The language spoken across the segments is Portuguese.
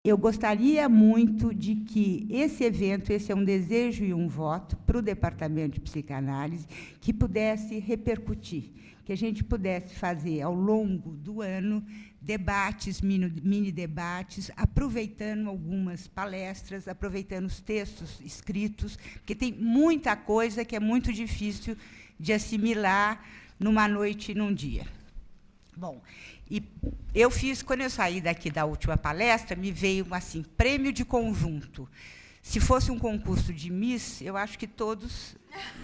Eu gostaria muito de que esse evento, esse é um desejo e um voto para o Departamento de Psicanálise, que pudesse repercutir, que a gente pudesse fazer, ao longo do ano, debates, mini-debates, aproveitando algumas palestras, aproveitando os textos escritos, porque tem muita coisa que é muito difícil de assimilar numa noite e num dia. Bom, e eu fiz, quando eu saí daqui da última palestra, me veio assim, prêmio de conjunto. Se fosse um concurso de Miss, eu acho que todos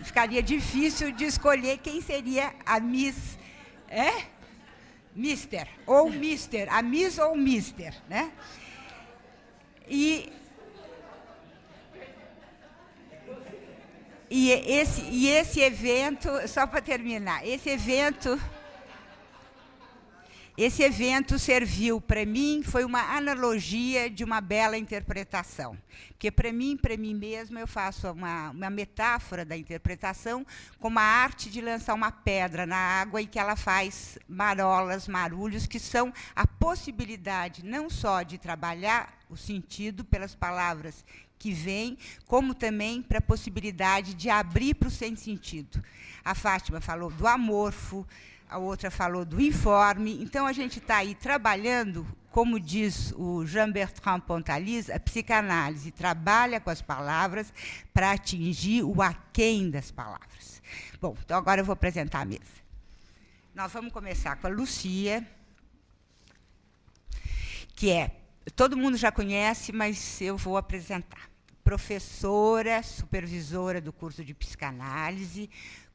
ficaria difícil de escolher quem seria a Miss, Mister ou Mister, a Miss ou Mister, né? E esse evento, só para terminar, esse evento serviu para mim, foi uma analogia de uma bela interpretação. Porque, para mim mesma, eu faço uma metáfora da interpretação como a arte de lançar uma pedra na água e que ela faz marolas, marulhos, que são a possibilidade não só de trabalhar o sentido pelas palavras que vêm, como também para a possibilidade de abrir para o sem sentido. A Fátima falou do amorfo, a outra falou do informe. Então, a gente está aí trabalhando, como diz o Jean-Bertrand Pontalis, a psicanálise trabalha com as palavras para atingir o aquém das palavras. Bom, então agora eu vou apresentar a mesa. Nós vamos começar com a Lucia, que todo mundo já conhece, mas eu vou apresentar. Professora, supervisora do curso de psicanálise,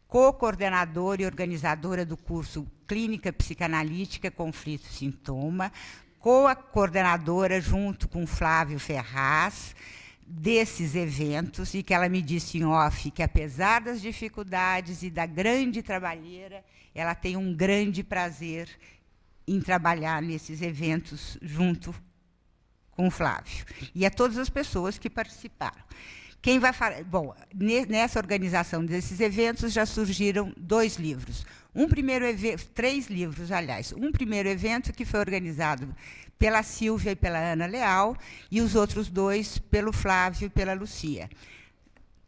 co-coordenadora e organizadora do curso Clínica Psicanalítica, Conflito e Sintoma, co-coordenadora, junto com Flávio Ferraz, desses eventos, e que ela me disse em off que, apesar das dificuldades e da grande trabalheira, ela tem um grande prazer em trabalhar nesses eventos junto com o Flávio. E a todas as pessoas que participaram. Quem vai falar? Bom, nessa organização desses eventos já surgiram 2 livros. Três livros, aliás. Um primeiro evento que foi organizado pela Silvia e pela Ana Leal, e os outros 2 pelo Flávio e pela Lucia.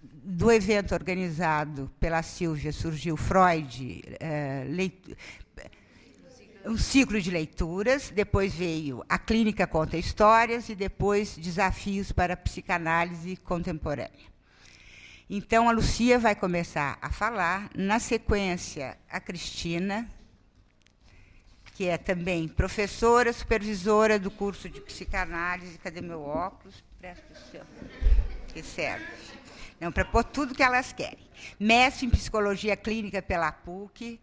Do evento organizado pela Silvia surgiu Freud, um ciclo de leituras, depois veio A Clínica Conta Histórias e depois Desafios para a Psicanálise Contemporânea. Então, a Lucia vai começar a falar, na sequência, a Cristina, que é também professora, supervisora do curso de psicanálise. Cadê meu óculos? Presta o seu, que serve. Não, para pôr tudo que elas querem. Mestre em Psicologia Clínica pela PUC,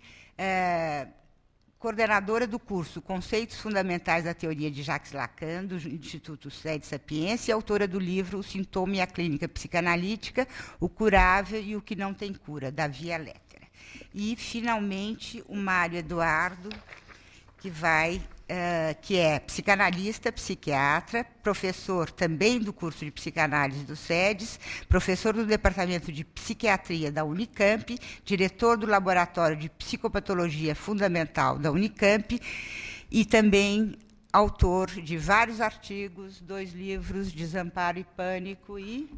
coordenadora do curso Conceitos Fundamentais da Teoria de Jacques Lacan, do Instituto Sede Sapiência, e autora do livro O Sintoma e a Clínica Psicanalítica, O Curável e o que Não Tem Cura, da Via Lettera. E, finalmente, o Mário Eduardo, que é psicanalista, psiquiatra, professor também do curso de psicanálise do SEDES, professor do Departamento de Psiquiatria da Unicamp, diretor do Laboratório de Psicopatologia Fundamental da Unicamp e também autor de vários artigos, 2 livros, Desamparo e Pânico e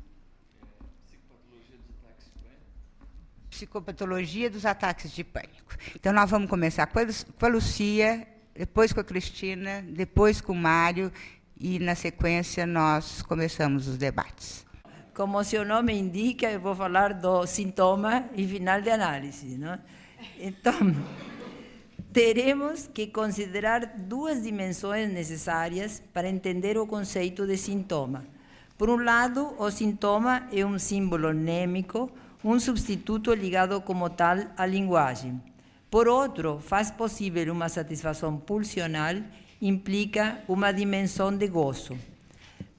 Psicopatologia dos Ataques de Pânico. Então, nós vamos começar com a Lucia, depois com a Cristina, depois com o Mário, e, na sequência, nós começamos os debates. Como seu nome indica, eu vou falar do sintoma e final de análise, não? Então, teremos que considerar 2 dimensões necessárias para entender o conceito de sintoma. Por um lado, o sintoma é um símbolo mnémico, um substituto ligado como tal à linguagem. Por outro, faz possível uma satisfação pulsional, implica uma dimensão de gozo.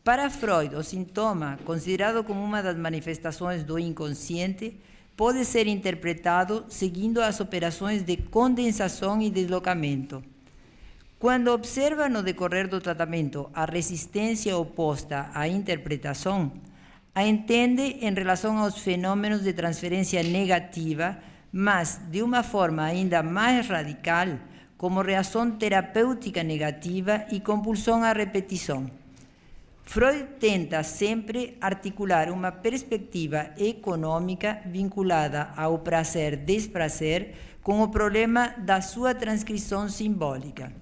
Para Freud, o sintoma, considerado como uma das manifestações do inconsciente, pode ser interpretado seguindo as operações de condensação e deslocamento. Quando observa no decorrer do tratamento a resistência oposta à interpretação, a entende em relação aos fenômenos de transferência negativa, mas de uma forma ainda mais radical, como reação terapêutica negativa e compulsão à repetição. Freud tenta sempre articular uma perspectiva econômica vinculada ao prazer-desprazer com o problema da sua transcrição simbólica.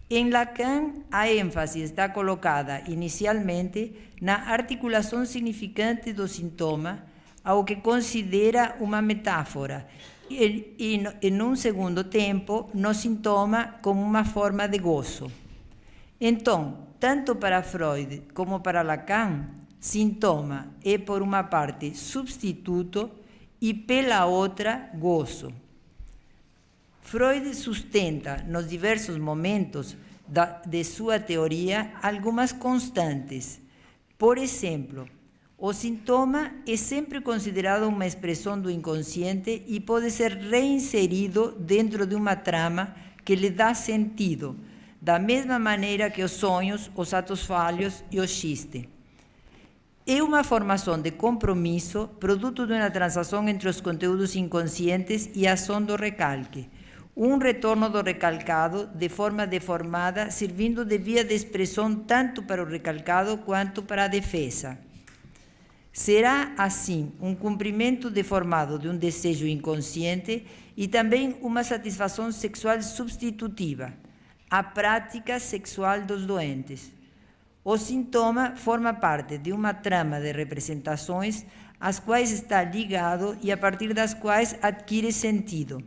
Em Lacan, a ênfase está colocada inicialmente na articulação significante do sintoma, ao que considera uma metáfora, e em um segundo tempo, no sintoma como uma forma de gozo. Então, tanto para Freud como para Lacan, sintoma é, por uma parte, substituto e, pela outra, gozo. Freud sustenta, nos diversos momentos de sua teoria, algumas constantes. Por exemplo, o sintoma é sempre considerado uma expressão do inconsciente e pode ser reinserido dentro de uma trama que lhe dá sentido, da mesma maneira que os sonhos, os atos falhos e o xiste. É uma formação de compromisso, produto de uma transação entre os conteúdos inconscientes e a ação do recalque. Um retorno do recalcado de forma deformada, servindo de via de expressão tanto para o recalcado quanto para a defesa. Será, assim, um cumprimento deformado de um desejo inconsciente e também uma satisfação sexual substitutiva, a prática sexual dos doentes. O sintoma forma parte de uma trama de representações às quais está ligado e a partir das quais adquire sentido.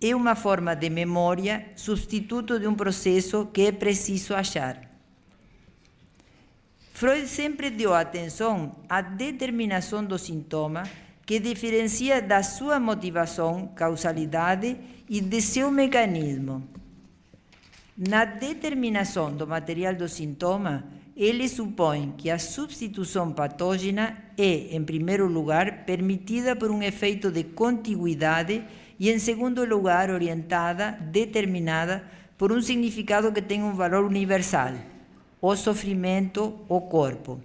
É uma forma de memória, substituto de um processo que é preciso achar. Freud sempre deu atenção à determinação do sintoma, que diferencia da sua motivação, causalidade e de seu mecanismo. Na determinação do material do sintoma, ele supõe que a substituição patógena é, em primeiro lugar, permitida por um efeito de contiguidade e, em segundo lugar, orientada, determinada por um significado que tem um valor universal, o sofrimento, o corpo.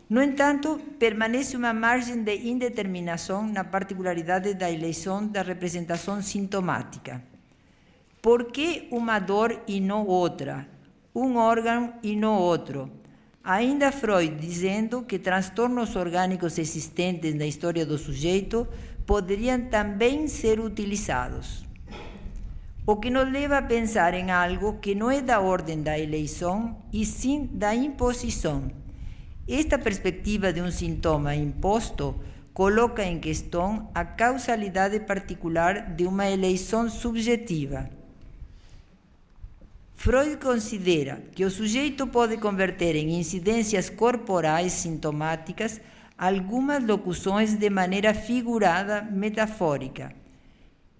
No entanto, permanece uma margem de indeterminação na particularidade da eleição da representação sintomática. Por que uma dor e não outra? Um órgão e não outro? Ainda Freud dizendo que transtornos orgânicos existentes na história do sujeito poderiam também ser utilizados. O que nos leva a pensar em algo que não é da ordem da eleição, e sim da imposição. Esta perspectiva de um sintoma imposto coloca em questão a causalidade particular de uma eleição subjetiva. Freud considera que o sujeito pode converter em incidências corporais sintomáticas algumas locuções de maneira figurada, metafórica.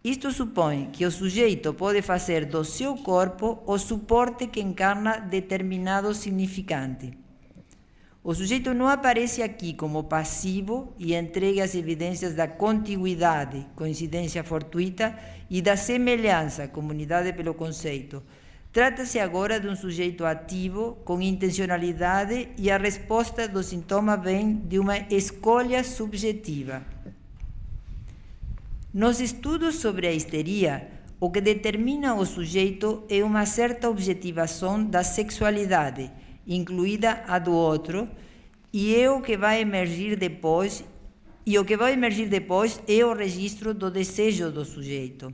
Isto supõe que o sujeito pode fazer do seu corpo o suporte que encarna determinado significante. O sujeito não aparece aqui como passivo e entrega as evidências da contiguidade, coincidência fortuita, e da semelhança, comunidade pelo conceito. Trata-se agora de um sujeito ativo, com intencionalidade, e a resposta do sintoma vem de uma escolha subjetiva. Nos estudos sobre a histeria, o que determina o sujeito é uma certa objetivação da sexualidade, incluída a do outro, e é o que vai emergir depois, é o registro do desejo do sujeito.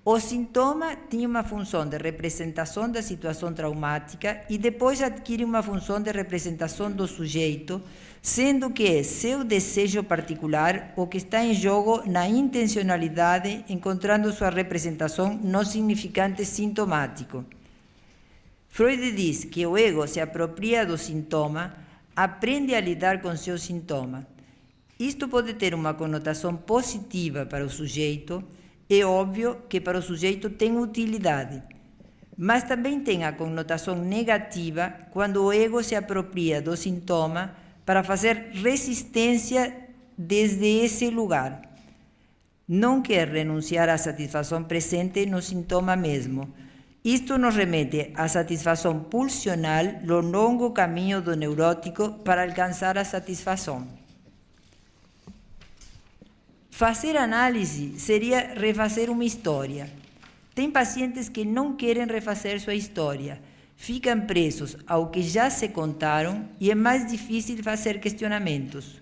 O sintoma tinha uma função de representação da situação traumática e depois adquire uma função de representação do sujeito, sendo que é seu desejo particular o que está em jogo na intencionalidade, encontrando sua representação no significante sintomático. Freud diz que o ego se apropria do sintoma, aprende a lidar com seu sintoma. Isto pode ter uma conotação positiva para o sujeito. É óbvio que para o sujeito tem utilidade, mas também tem a conotação negativa quando o ego se apropria do sintoma para fazer resistência desde esse lugar. Não quer renunciar à satisfação presente no sintoma mesmo. Isto nos remete à satisfação pulsional no longo caminho do neurótico para alcançar a satisfação. Fazer análise seria refazer uma história. Tem pacientes que não querem refazer sua história, ficam presos ao que já se contaram e é mais difícil fazer questionamentos.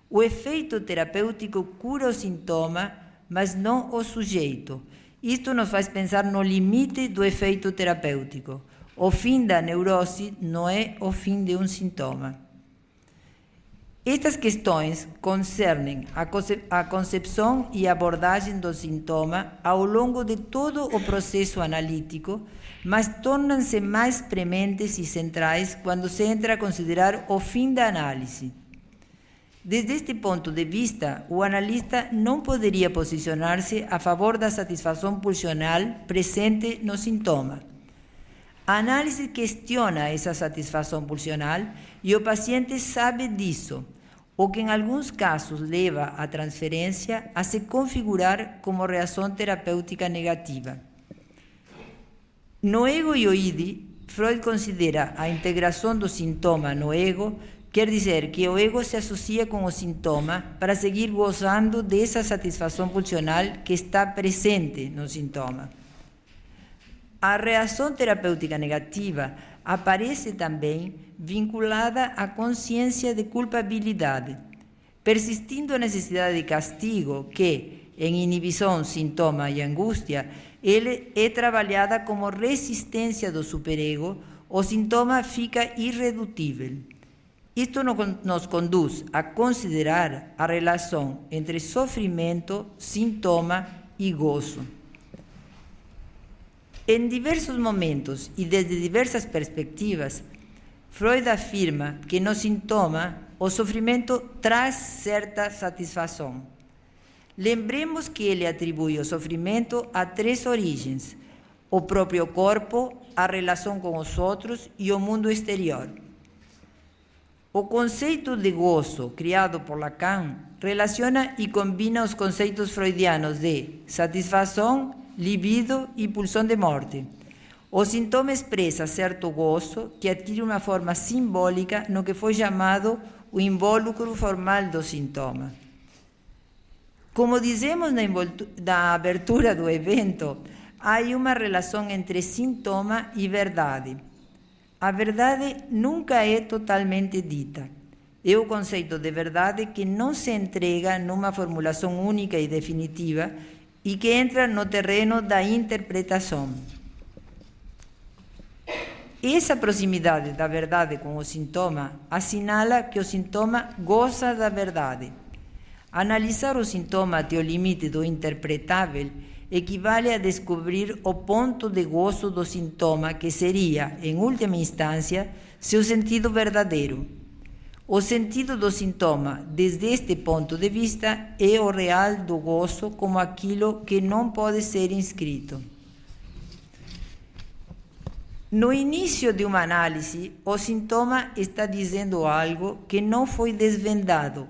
O efeito terapêutico cura o sintoma, mas não o sujeito. Isto nos faz pensar no limite do efeito terapêutico. O fim da neurose não é o fim de um sintoma. Estas questões concernem a concepção e abordagem do sintoma ao longo de todo o processo analítico, mas tornam-se mais prementes e centrais quando se entra a considerar o fim da análise. Desde este ponto de vista, o analista não poderia posicionar-se a favor da satisfação pulsional presente no sintoma. A análise questiona essa satisfação pulsional e o paciente sabe disso, o que em alguns casos leva a transferência a se configurar como reação terapêutica negativa. No ego e o id, Freud considera a integração do sintoma no ego, quer dizer que o ego se associa com o sintoma para seguir gozando dessa satisfação pulsional que está presente no sintoma. A reação terapêutica negativa aparece também vinculada à consciência de culpabilidade, persistindo a necessidade de castigo que, em inibição, sintoma e angústia, ele é trabalhada como resistência do superego, o sintoma fica irredutível. Isto nos conduz a considerar a relação entre sofrimento, sintoma e gozo. Em diversos momentos e desde diversas perspectivas, Freud afirma que no sintoma o sofrimento traz certa satisfação. Lembremos que ele atribui o sofrimento a 3 origens: o próprio corpo, a relação com os outros e o mundo exterior. O conceito de gozo, criado por Lacan, relaciona e combina os conceitos freudianos de satisfação, libido e pulsão de morte. O sintoma expressa certo gozo que adquire uma forma simbólica no que foi chamado o invólucro formal do sintoma. Como dizemos na abertura do evento, há uma relação entre sintoma e verdade. A verdade nunca é totalmente dita. É o conceito de verdade que não se entrega numa formulação única e definitiva e que entra no terreno da interpretação. Essa proximidade da verdade com o sintoma assinala que o sintoma goza da verdade. Analisar o sintoma até o limite do interpretável equivale a descobrir o ponto de gozo do sintoma, que seria, em última instância, seu sentido verdadeiro. O sentido do sintoma, desde este ponto de vista, é o real do gozo como aquilo que não pode ser inscrito. No início de uma análise, o sintoma está dizendo algo que não foi desvendado,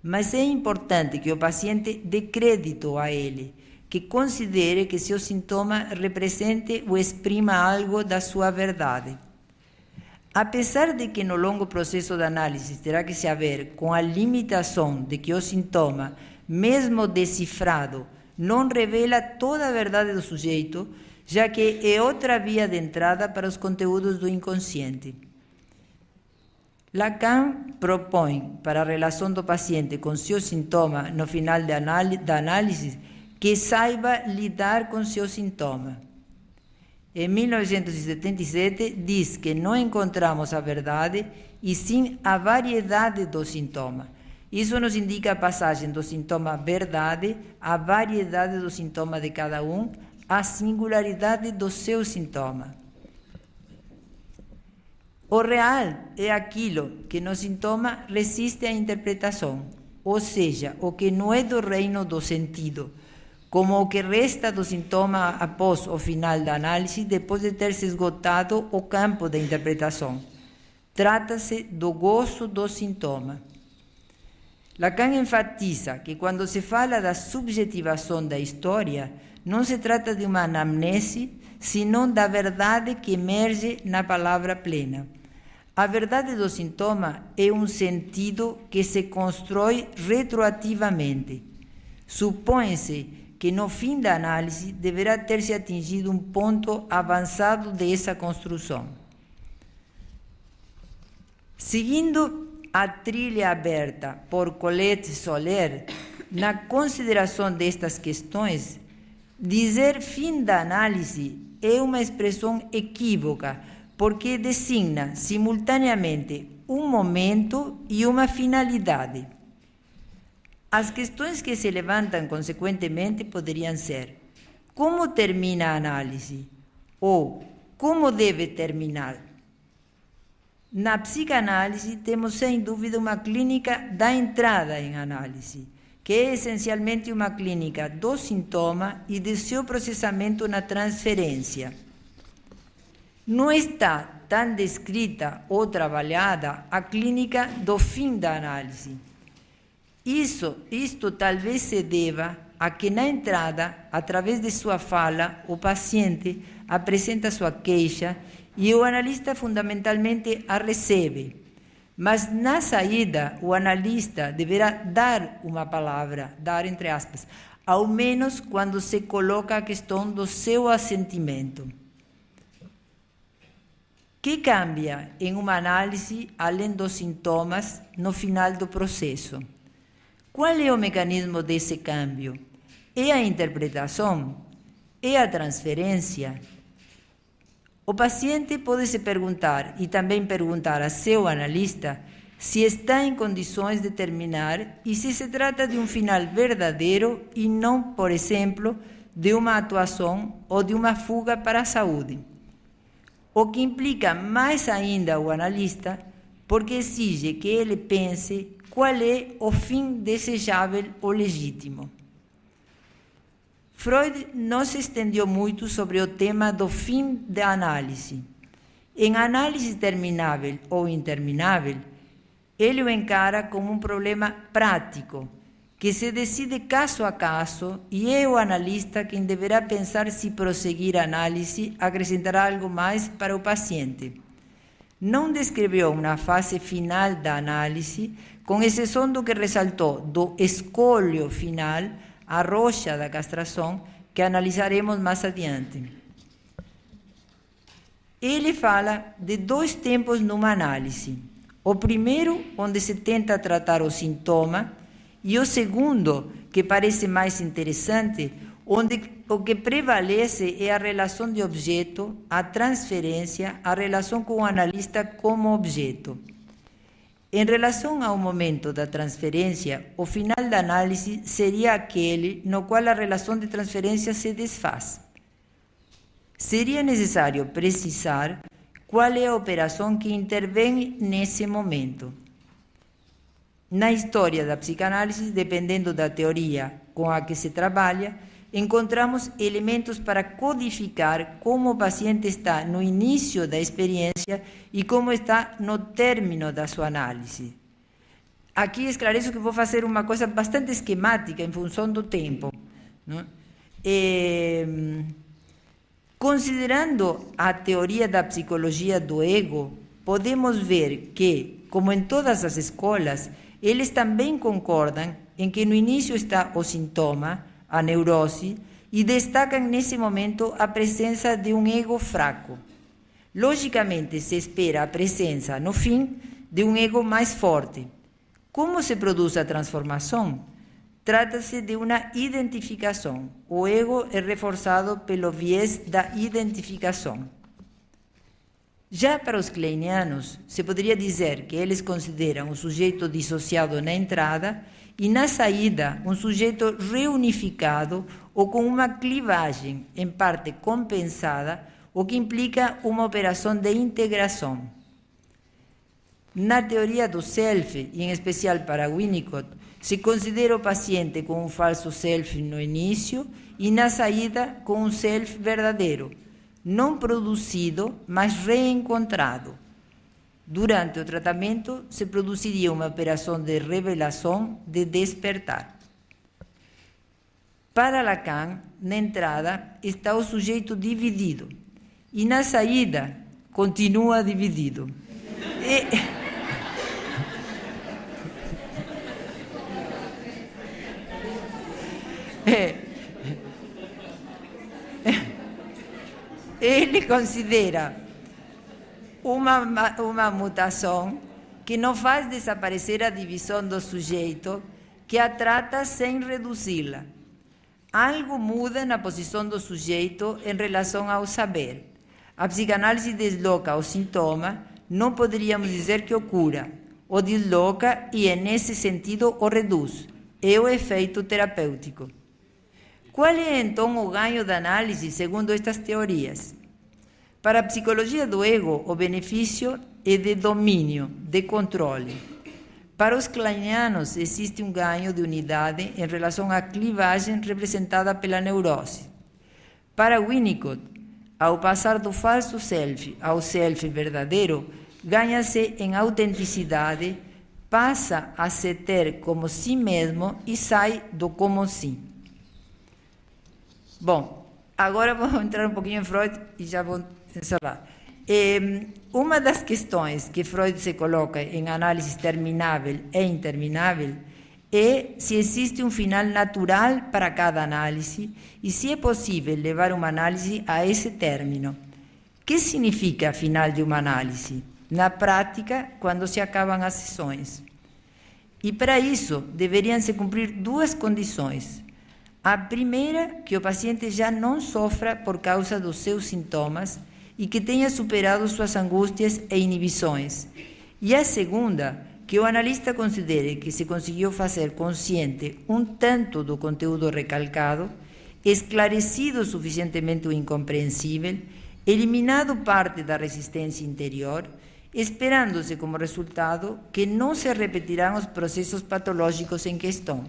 mas é importante que o paciente dê crédito a ele, que considere que seu sintoma represente ou exprima algo da sua verdade. Apesar de que no longo processo de análise terá que se haver com a limitação de que o sintoma, mesmo decifrado, não revela toda a verdade do sujeito, já que é outra via de entrada para os conteúdos do inconsciente. Lacan propõe para a relação do paciente com seu sintoma no final da análise que saiba lidar com seu sintoma. Em 1977, diz que não encontramos a verdade, e sim a variedade do sintoma. Isso nos indica a passagem do sintoma verdade à variedade do sintoma de cada um, à singularidade do seu sintoma. O real é aquilo que no sintoma resiste à interpretação, ou seja, o que não é do reino do sentido, como o que resta do sintoma após o final da análise, depois de ter se esgotado o campo da interpretação. Trata-se do gozo do sintoma. Lacan enfatiza que quando se fala da subjetivação da história, não se trata de uma anamnese, senão da verdade que emerge na palavra plena. A verdade do sintoma é um sentido que se constrói retroativamente. Supõe-se que no fim da análise deverá ter se atingido um ponto avançado dessa construção. Seguindo a trilha aberta por Colette Soler, na consideração destas questões, dizer fim da análise é uma expressão equívoca, porque designa simultaneamente um momento e uma finalidade. As questões que se levantam consequentemente poderiam ser: como termina a análise? Ou como deve terminar? Na psicanálise, temos sem dúvida uma clínica da entrada em análise, que é essencialmente uma clínica do sintoma e de seu processamento na transferência. Não está tão descrita ou trabalhada a clínica do fim da análise. Isto talvez se deva a que na entrada, através de sua fala, o paciente apresenta sua queixa e o analista fundamentalmente a recebe. Mas na saída, o analista deverá dar uma palavra, dar entre aspas, ao menos quando se coloca a questão do seu assentimento. O que cambia em uma análise, além dos sintomas, no final do processo? Qual é o mecanismo desse câmbio? É a interpretação? É a transferência? O paciente pode se perguntar, e também perguntar a seu analista, se está em condições de terminar e se se trata de um final verdadeiro e não, por exemplo, de uma atuação ou de uma fuga para a saúde. O que implica mais ainda o analista, porque exige que ele pense qual é o fim desejável ou legítimo. Freud não se estendeu muito sobre o tema do fim da análise. Em análise terminável ou interminável, ele o encara como um problema prático, que se decide caso a caso e é o analista quem deverá pensar se prosseguir a análise acrescentará algo mais para o paciente. Não descreveu uma fase final da análise, com exceção do que ressaltou do escolho final, a rocha da castração, que analisaremos mais adiante. Ele fala de dois tempos numa análise. O primeiro, onde se tenta tratar o sintoma, e o segundo, que parece mais interessante, onde o que prevalece é a relação de objeto, a transferência, a relação com o analista como objeto. Em relação ao momento da transferência, o final da análise seria aquele no qual a relação de transferência se desfaz. Seria necessário precisar qual é a operação que intervém nesse momento. Na história da psicanálise, dependendo da teoria com a que se trabalha, encontramos elementos para codificar como o paciente está no início da experiência e como está no término da sua análise. Aqui esclareço que vou fazer uma coisa bastante esquemática em função do tempo. Não? Considerando a teoria da psicologia do ego, podemos ver que, como em todas as escolas, eles também concordam em que no início está o sintoma, a neurose, e destacam nesse momento a presença de um ego fraco. Logicamente, se espera a presença, no fim, de um ego mais forte. Como se produz a transformação? Trata-se de uma identificação. O ego é reforçado pelo viés da identificação. Já para os kleinianos, se poderia dizer que eles consideram o sujeito dissociado na entrada e na saída um sujeito reunificado ou com uma clivagem, em parte compensada, o que implica uma operação de integração. Na teoria do self, e em especial para Winnicott, se considera o paciente com um falso self no início e na saída com um self verdadeiro, não produzido, mas reencontrado. Durante o tratamento, se produziria uma operação de revelação, de despertar. Para Lacan, na entrada, está o sujeito dividido e na saída continua dividido. Ele considera uma mutação que não faz desaparecer a divisão do sujeito, que a trata sem reduzi-la. Algo muda na posição do sujeito em relação ao saber. A psicanálise desloca o sintoma, não poderíamos dizer que o cura, o desloca e, nesse sentido, o reduz. É o efeito terapêutico. Qual é, então, o ganho da análise, segundo estas teorias? Para a psicologia do ego, o benefício é de domínio, de controle. Para os kleinianos, existe um ganho de unidade em relação à clivagem representada pela neurose. Para Winnicott, ao passar do falso self ao self verdadeiro, ganha-se em autenticidade, passa a se ter como si mesmo e sai do como si. Bom, agora vou entrar um pouquinho em Freud e já vou encerrar. Uma das questões que Freud se coloca em análise terminável e interminável é se existe um final natural para cada análise e se é possível levar uma análise a esse término. O que significa final de uma análise? Na prática, quando se acabam as sessões. E para isso, deveriam se cumprir duas condições. A primeira, que o paciente já não sofra por causa dos seus sintomas e que tenha superado suas angústias e inibições. E a segunda, que o analista considere que se conseguiu fazer consciente um tanto do conteúdo recalcado, esclarecido suficientemente o incompreensível, eliminado parte da resistência interior, esperando-se como resultado que não se repetirão os processos patológicos em questão.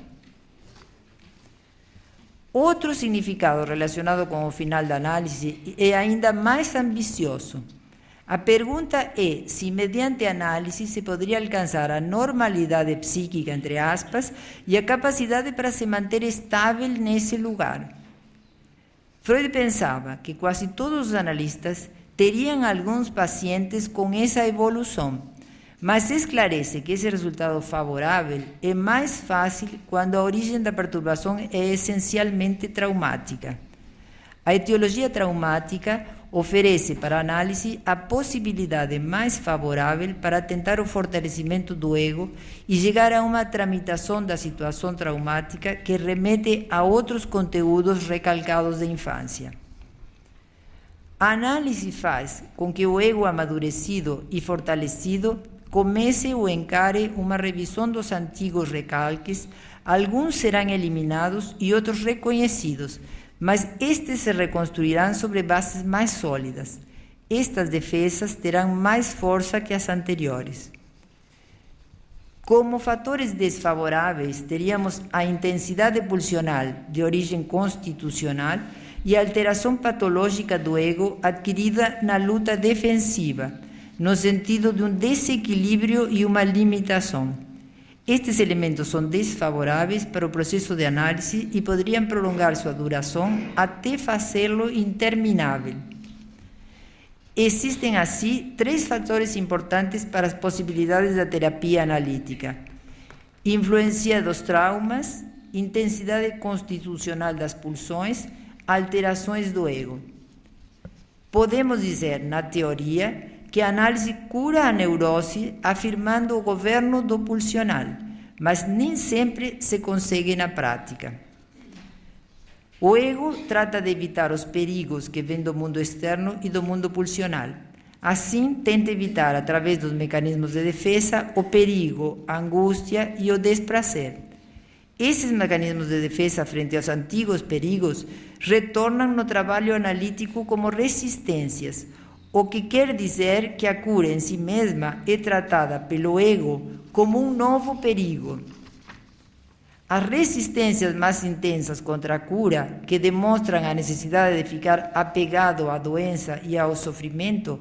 Outro significado relacionado com o final da análise é ainda mais ambicioso. A pergunta é se, mediante análise, se poderia alcançar a normalidade psíquica, entre aspas, e a capacidade para se manter estável nesse lugar. Freud pensava que quase todos os analistas teriam alguns pacientes com essa evolução, mas esclarece que esse resultado favorável é mais fácil quando a origem da perturbação é essencialmente traumática. A etiologia traumática oferece para a análise a possibilidade mais favorável para tentar o fortalecimento do ego e chegar a uma tramitação da situação traumática que remete a outros conteúdos recalcados da infância. A análise faz com que o ego amadurecido e fortalecido comece ou encare uma revisão dos antigos recalques, alguns serão eliminados e outros reconhecidos, mas estes se reconstruirão sobre bases mais sólidas. Estas defesas terão mais força que as anteriores. Como fatores desfavoráveis, teríamos a intensidade pulsional de origem constitucional e a alteração patológica do ego adquirida na luta defensiva, no sentido de um desequilíbrio e uma limitação. Estes elementos são desfavoráveis para o processo de análise e poderiam prolongar sua duração até fazê-lo interminável. Existem, assim, três fatores importantes para as possibilidades da terapia analítica: influência dos traumas, intensidade constitucional das pulsões, alterações do ego. Podemos dizer, na teoria, que a análise cura a neurose afirmando o governo do pulsional, mas nem sempre se consegue na prática. O ego trata de evitar os perigos que vêm do mundo externo e do mundo pulsional. Assim, tenta evitar, através dos mecanismos de defesa, o perigo, a angústia e o desprazer. Esses mecanismos de defesa frente aos antigos perigos retornam no trabalho analítico como resistências, o que quer dizer que a cura em si mesma é tratada pelo ego como um novo perigo. As resistências mais intensas contra a cura, que demonstram a necessidade de ficar apegado à doença e ao sofrimento,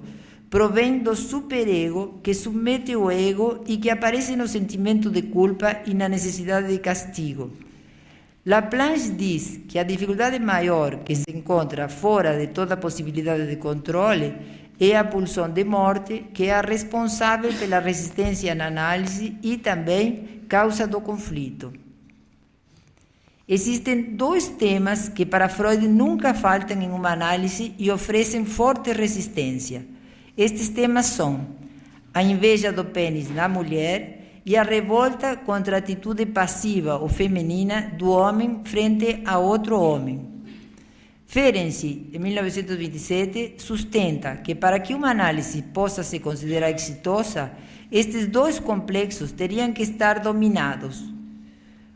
provém do superego que submete o ego e que aparece no sentimento de culpa e na necessidade de castigo. Laplanche diz que a dificuldade maior que se encontra fora de toda possibilidade de controle é a pulsão de morte, que é a responsável pela resistência na análise e também causa do conflito. Existem dois temas que para Freud nunca faltam em uma análise e oferecem forte resistência. Estes temas são a inveja do pênis na mulher e a revolta contra a atitude passiva ou feminina do homem frente a outro homem. Ferenczi, em 1927, sustenta que para que uma análise possa se considerar exitosa, estes dois complexos teriam que estar dominados.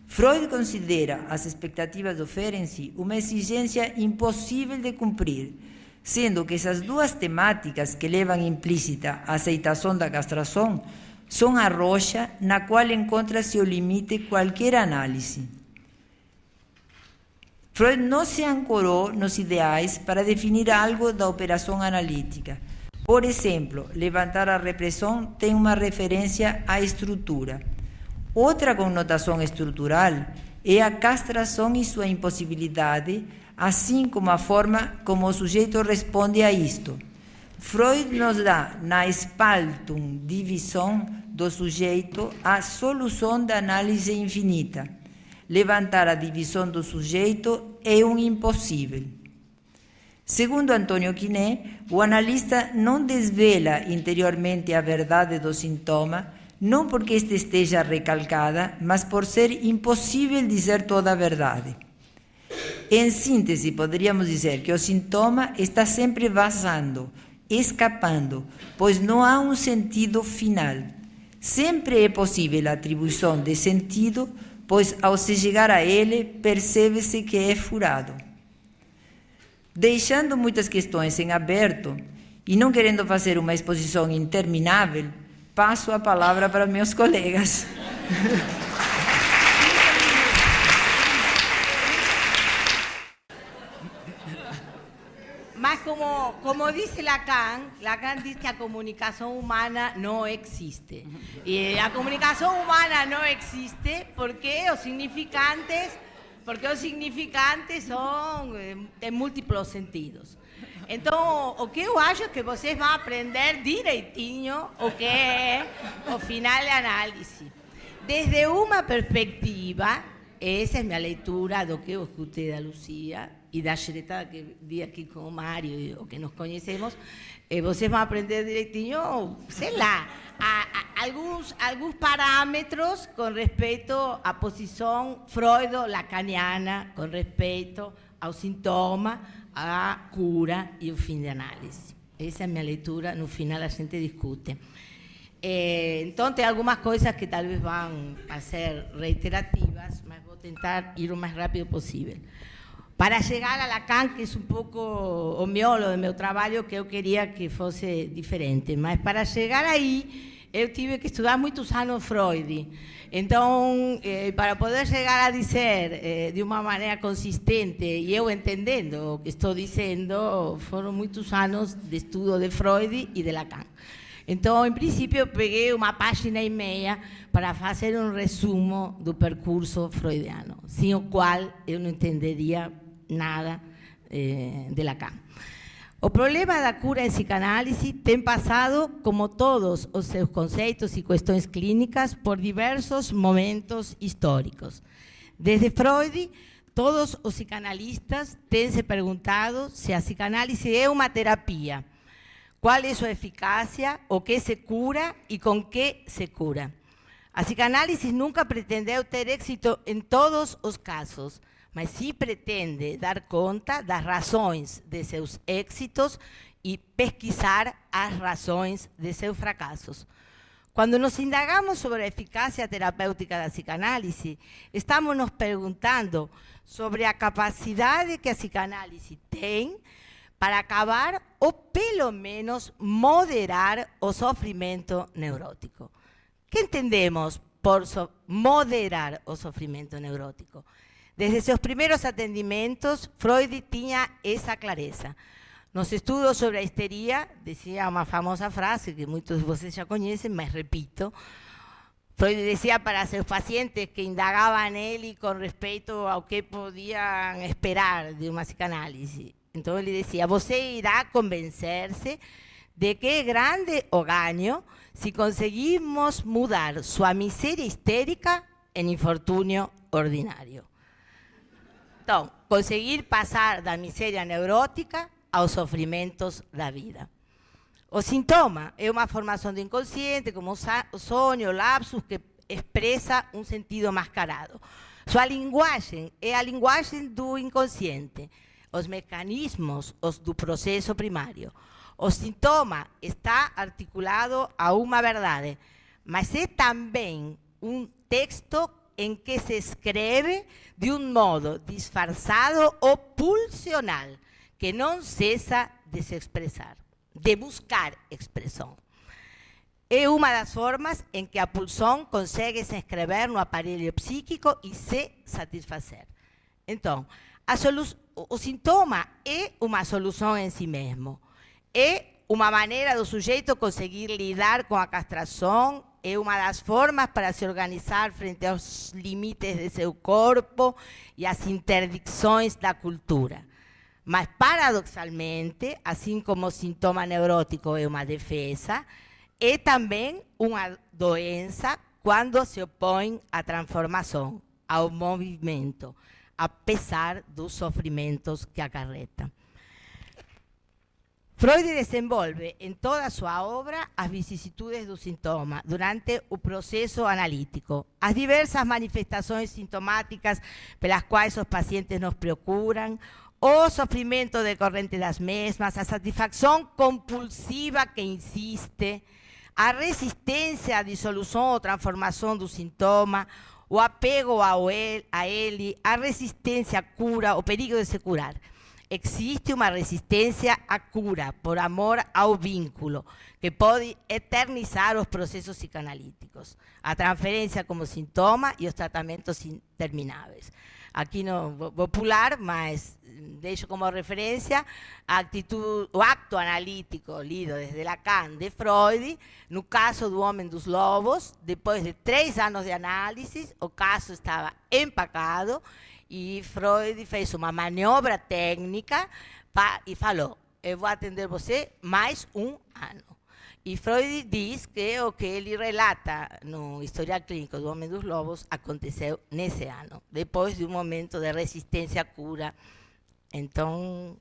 Freud considera as expectativas do Ferenczi uma exigência impossível de cumprir, sendo que essas duas temáticas que levam implícita a aceitação da castração são a rocha na qual encontra-se o limite de qualquer análise. Freud não se ancorou nos ideais para definir algo da operação analítica. Por exemplo, levantar a repressão tem uma referência à estrutura. Outra conotação estrutural é a castração e sua impossibilidade, assim como a forma como o sujeito responde a isto. Freud nos dá, na Spaltung divisão do sujeito, a solução da análise infinita. Levantar a divisão do sujeito é um impossível. Segundo Antônio Quinet, o analista não desvela interiormente a verdade do sintoma, não porque esta esteja recalcada, mas por ser impossível dizer toda a verdade. Em síntese, poderíamos dizer que o sintoma está sempre vazando, escapando, pois não há um sentido final. Sempre é possível a atribuição de sentido, pois ao se chegar a ele, percebe-se que é furado. Deixando muitas questões em aberto e não querendo fazer uma exposição interminável, passo a palavra para meus colegas. Mas como dice Lacan dice que la comunicación humana no existe. Y la comunicación humana no existe porque los significantes son de múltiplos sentidos. Então, o que eu acho que vocês vão aprender direitinho o que é o final de análise. Desde uma perspectiva, essa é minha leitura do que eu escutei da Luzia e da xeretada que vi aqui com o Mário e o que nos conhecemos, vocês vão aprender direitinho, sei lá, alguns parâmetros com respeito à posição freudo-lacaniana, com respeito ao sintoma, a cura e o fim de análise. Essa é a minha leitura, no final a gente discute. Então, tem algumas coisas que talvez vão ser reiterativas, mas vou tentar ir o mais rápido possível. Para chegar a Lacan, que é um pouco o miolo do meu trabalho, que eu queria que fosse diferente, mas para chegar aí, eu tive que estudar muitos anos Freud. Então, para poder chegar a dizer de uma maneira consistente e eu entendendo o que estou dizendo, foram muitos anos de estudo de Freud e de Lacan. Então, em princípio, eu peguei uma página e meia para fazer um resumo do percurso freudiano, sem o qual eu não entenderia nada de Lacan. O problema da cura em psicanálise tem passado, como todos os seus conceitos e questões clínicas, por diversos momentos históricos. Desde Freud, todos os psicanalistas têm se perguntado se a psicanálise é uma terapia, qual é sua eficácia, o que se cura e com que se cura. A psicanálise nunca pretendeu ter êxito em todos os casos, mas sim pretende dar conta das razões de seus êxitos e pesquisar as razões de seus fracassos. Quando nos indagamos sobre a eficácia terapêutica da psicanálise, estamos nos perguntando sobre a capacidade que a psicanálise tem para acabar ou, pelo menos, moderar o sofrimento neurótico. O que entendemos por moderar o sofrimento neurótico? Desde seus primeiros atendimentos, Freud tinha essa clareza. Nos estudos sobre a histeria, dizia uma famosa frase que muitos de vocês já conhecem, mas repito, Freud dizia para seus pacientes que indagavam nele com respeito ao que podiam esperar de uma psicanálise. Então ele dizia, você irá convencer-se de que é grande o ganho se conseguirmos mudar sua miséria histérica em infortúnio ordinário. Então, conseguir passar da miséria neurótica aos sofrimentos da vida. O sintoma é uma formação do inconsciente, como o sonho, o lapsus, que expressa um sentido mascarado. Sua linguagem é a linguagem do inconsciente, os mecanismos do processo primário. O sintoma está articulado a uma verdade, mas é também um texto em que se escreve de um modo disfarçado ou pulsional, que não cessa de se expressar, de buscar expressão. É uma das formas em que a pulsão consegue se inscrever no aparelho psíquico e se satisfazer. Então, o sintoma é uma solução em si mesmo. É uma maneira do sujeito conseguir lidar com a castração, é uma das formas para se organizar frente aos limites de seu corpo e às interdicções da cultura. Mas, paradoxalmente, assim como o sintoma neurótico é uma defesa, é também uma doença quando se opõe à transformação, ao movimento, apesar dos sofrimentos que acarreta. Freud desenvolve em toda a sua obra as vicissitudes do sintoma durante o processo analítico, as diversas manifestações sintomáticas pelas quais os pacientes nos procuram, o sofrimento decorrente das mesmas, a satisfação compulsiva que insiste, a resistência à dissolução ou transformação do sintoma, o apego a ele, a resistência à cura, o perigo de se curar. Existe uma resistência à cura por amor ao vínculo, que pode eternizar os processos psicanalíticos, a transferência como sintoma e os tratamentos intermináveis. Aqui não vou pular, mas deixo como referência o acto analítico lido desde Lacan de Freud, no caso do Homem dos Lobos. Depois de 3 anos de análise, o caso estava empacado, e Freud fez uma manobra técnica e falou: eu vou atender você mais 1 ano. E Freud diz que o que ele relata no Historial Clínico do Homem dos Lobos aconteceu nesse ano, depois de um momento de resistência à cura. Então,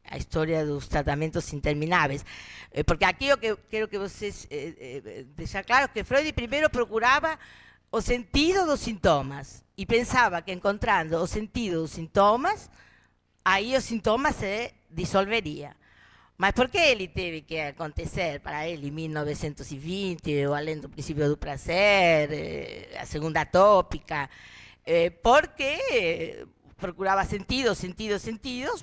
a história dos tratamentos intermináveis. Porque aqui eu quero que vocês deixar claro que Freud primeiro procurava o sentido dos sintomas e pensava que encontrando o sentido dos sintomas, aí o sintoma se dissolveria. Mas por que ele teve que acontecer para ele em 1920, ou além do princípio do prazer, a segunda tópica? Porque procurava sentidos,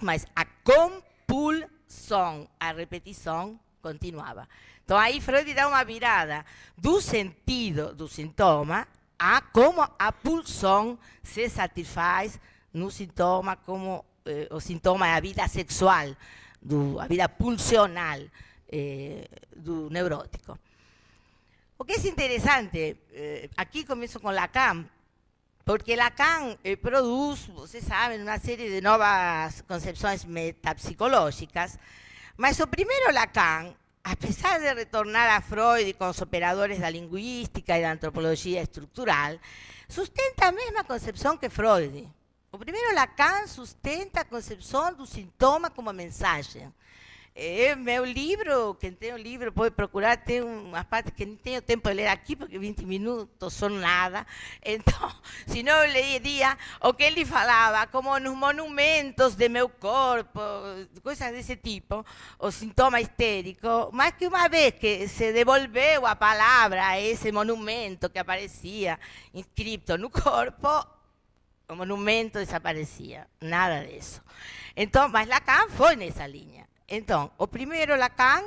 mas a compulsão, a repetição continuava. Então aí Freud dá uma virada do sentido do sintoma a como a pulsão se satisfaz no sintoma, como o sintoma é a vida sexual, a vida pulsional do neurótico. O que é interessante, aqui começo com Lacan, porque Lacan produz, vocês sabem, uma série de novas concepções metapsicológicas, mas o primeiro Lacan, apesar de retornar a Freud com os operadores da linguística e da antropologia estrutural, sustenta a mesma concepção que Freud. O primeiro Lacan sustenta a concepção do sintoma como mensagem. Meu livro, quem tem o livro pode procurar, tem umas partes que não tenho tempo de ler aqui, porque 20 minutos são nada. Então, se não eu leria o que ele falava, como nos monumentos de meu corpo, coisas desse tipo, o sintoma histérico, mas que uma vez que se devolveu a palavra a esse monumento que aparecia inscrito no corpo, o monumento desaparecia, nada disso. Então, mas Lacan foi nessa linha. Então, o primeiro Lacan,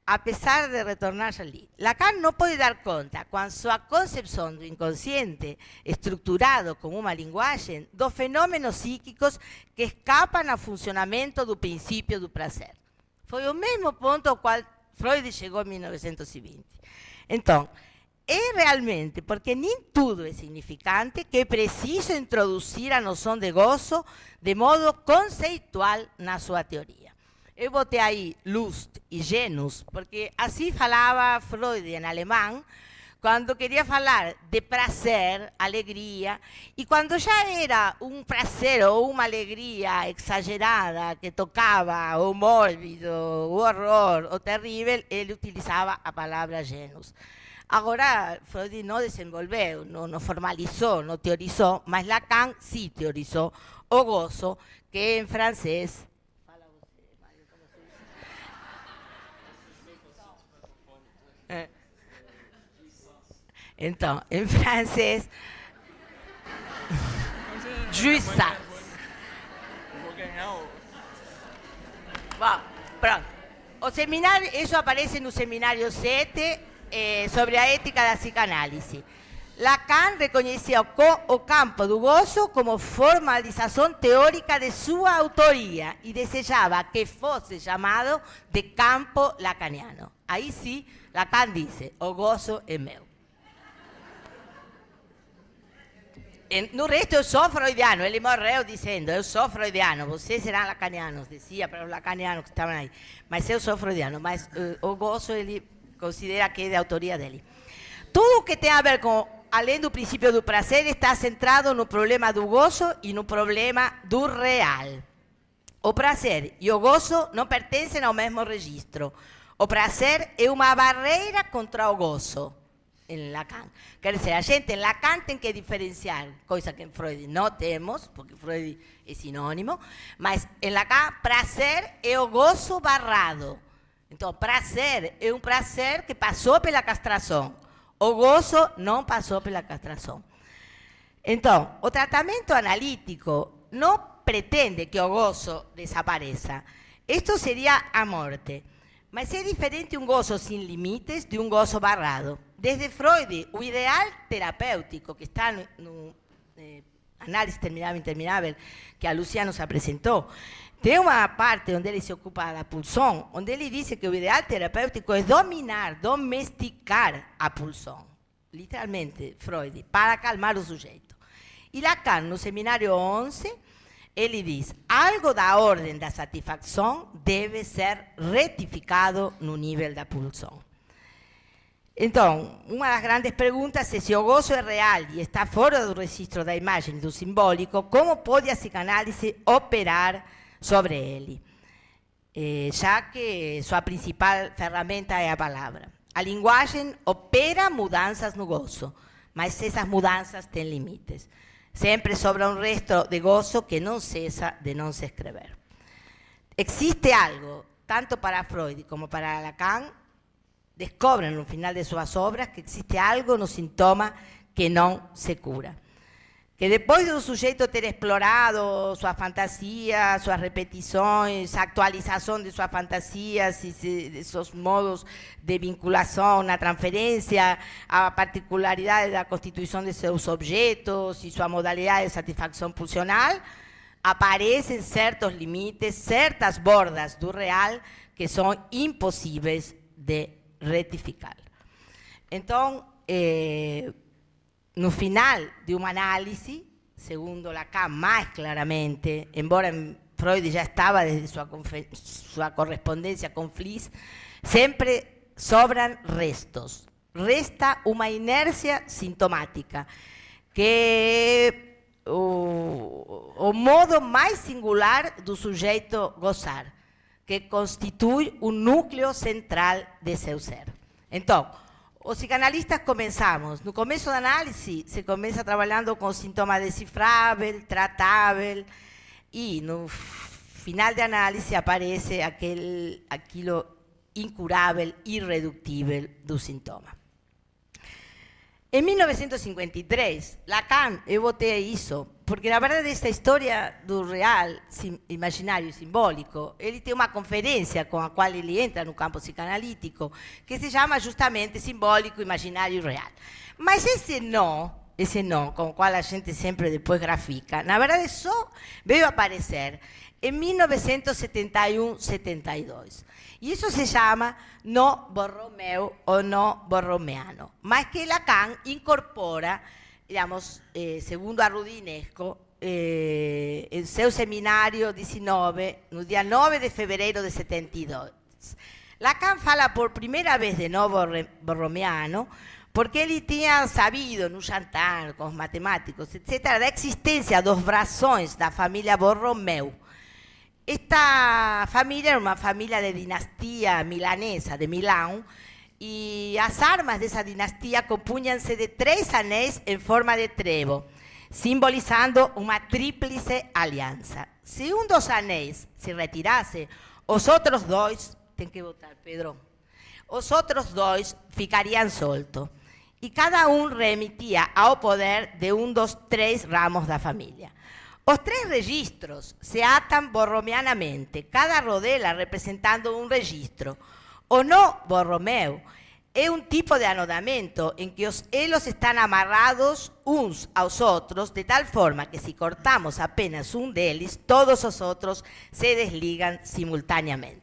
apesar de retornar ali, Lacan não pode dar conta, com a sua concepção do inconsciente estruturado como uma linguagem, dos fenômenos psíquicos que escapam ao funcionamento do princípio do prazer. Foi o mesmo ponto ao qual Freud chegou em 1920. Então, é realmente porque nem tudo é significante que é preciso introduzir a noção de gozo de modo conceitual na sua teoria. Eu botei aí Lust e Genus, porque assim falava Freud em alemão, quando queria falar de prazer, alegria, e quando já era um prazer ou uma alegria exagerada que tocava o mórbido, o horror, o terrível, ele utilizava a palavra genus. Agora, Freud não desenvolveu, não formalizou, não teorizou, mas Lacan sim teorizou o gozo, que em francês... Fala você, Mário, como se diz? Então, em francês, jouissance. Bom, pronto. O seminário, isso aparece no seminário 7, sobre a ética da psicanálise. Lacan reconheceu o campo do gozo como formalização teórica de sua autoria e desejava que fosse chamado de campo lacaniano. Aí sim, Lacan disse, o gozo é meu. No resto eu sou freudiano, ele morreu dizendo, eu sou freudiano, vocês serão lacanianos, dizia para os lacanianos que estavam aí, mas eu sou freudiano, mas o gozo ele considera que é de autoria dele. Tudo o que tem a ver com, além do princípio do prazer, está centrado no problema do gozo e no problema do real. O prazer e o gozo não pertencem ao mesmo registro. O prazer é uma barreira contra o gozo. Em Lacan. Quer dizer, a gente em Lacan tem que diferenciar, coisa que em Freud não temos, porque Freud é sinônimo, mas em Lacan, prazer é o gozo barrado. Então, prazer é um prazer que passou pela castração. O gozo não passou pela castração. Então, o tratamento analítico não pretende que o gozo desapareça. Isto seria a morte. Mas é diferente um gozo sem limites de um gozo barrado. Desde Freud, o ideal terapêutico que está no Análise Terminável e Interminável, que a Lúcia nos apresentou, tem uma parte onde ele se ocupa da pulsão, onde ele diz que o ideal terapêutico é dominar, domesticar a pulsão. Literalmente, Freud, para acalmar o sujeito. E Lacan, no Seminário 11, ele diz, algo da ordem da satisfação deve ser retificado no nível da pulsão. Então, uma das grandes perguntas é se o gozo é real e está fora do registro da imagem e do simbólico, como pode a psicanálise operar sobre ele? Já que sua principal ferramenta é a palavra. A linguagem opera mudanças no gozo, mas essas mudanças têm limites. Sempre sobra um resto de gozo que não cessa de não se escrever. Existe algo, tanto para Freud como para Lacan, descobrem no final de suas obras que existe algo no sintoma que não se cura. Que depois do sujeito ter explorado sua fantasia, suas repetições, a atualização de suas fantasias e de seus modos de vinculação na transferência, a particularidade da constituição de seus objetos e sua modalidade de satisfação pulsional, aparecem certos limites, certas bordas do real que são impossíveis de retificar. Então, no final de uma análise, segundo Lacan mais claramente, embora Freud já estava desde sua correspondência com Fliess, sempre sobram restos. Resta uma inércia sintomática, que é o modo mais singular do sujeito gozar, que constitui o núcleo central de seu ser. Então, os psicanalistas começamos, no começo da análise, se começa trabalhando com sintoma decifrável, tratável, e no final da análise aparece aquilo incurável, irredutível do sintoma. Em 1953, Lacan, eu botei isso, porque na verdade esta história do real, imaginário e simbólico, ele tem uma conferência com a qual ele entra no campo psicanalítico, que se chama justamente simbólico, imaginário e real. Mas esse não, com o qual a gente sempre depois grafica, na verdade só veio aparecer em 1971-72. E isso se chama no borromeo ou no borromeano. Mas que Lacan incorpora, digamos, segundo a Rudinesco, em seu seminário 19, no dia 9 de fevereiro de 72. Lacan fala por primeira vez de no borromeano, porque ele tinha sabido, no jantar com os matemáticos, etc., da existência dos brasões da família Borromeu. Esta família era uma família de dinastia milanesa, de Milão, e as armas dessa dinastia compunham-se de 3 anéis em forma de trevo, simbolizando uma tríplice aliança. Se um dos anéis se retirasse, os outros 2, tem que votar, Pedro, os outros 2 ficariam soltos, e cada um remitia ao poder de um dos 3 ramos da família. Os 3 registros se atam borromeanamente, cada rodela representando um registro. O nó Borromeu é um tipo de anodamento em que os elos estão amarrados uns aos outros, de tal forma que se cortamos apenas um deles, todos os outros se desligam simultaneamente.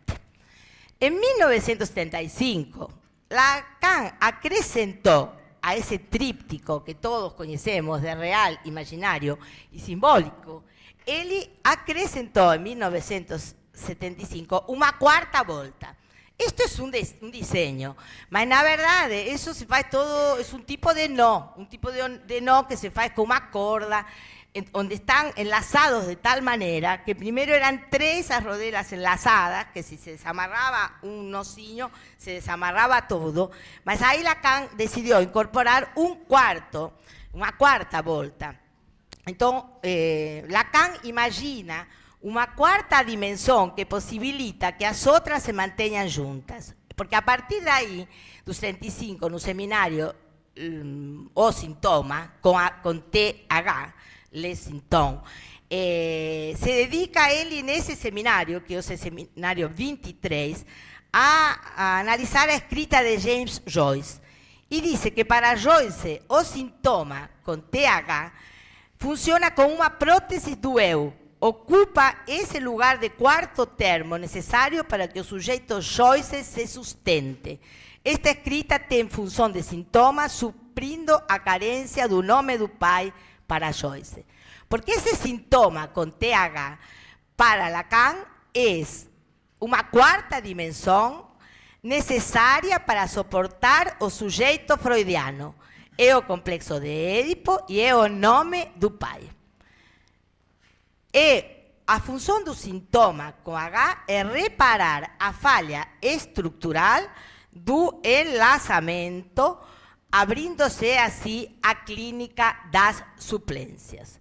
Em 1975, Lacan acrescentou a ese tríptico que todos conhecemos de real, imaginário e simbólico, ele acrescentou em 1975 uma 4ª volta. Isto é um desenho, mas na verdade isso se faz todo, é um tipo de nó, de nó que se faz com uma corda, onde estão enlaçados de tal maneira que primeiro eram 3 as rodelas enlaçadas, que se desamarrava um nozinho, se desamarrava todo, mas aí Lacan decidiu incorporar uma 4ª volta. Então, Lacan imagina uma 4ª dimensão que possibilita que as outras se mantenham juntas. Porque a partir daí, dos 35, no seminário O Sintoma, com TH, Le Symptômes, se dedica ele nesse seminário, que é o seminário 23, a analisar a escrita de James Joyce. E diz que para Joyce, o sintoma, com TH, funciona como uma prótese do eu, ocupa esse lugar de 4º termo necessário para que o sujeito Joyce se sustente. Esta escrita tem função de sintoma, suprindo a carência do nome do pai para Joyce. Porque esse sintoma com TH, para Lacan, é uma 4ª dimensão necessária para suportar o sujeito freudiano. É o complexo de Édipo e é o nome do pai. A função do sintoma com H é reparar a falha estrutural do enlaçamento, abrindo-se assim a clínica das suplências.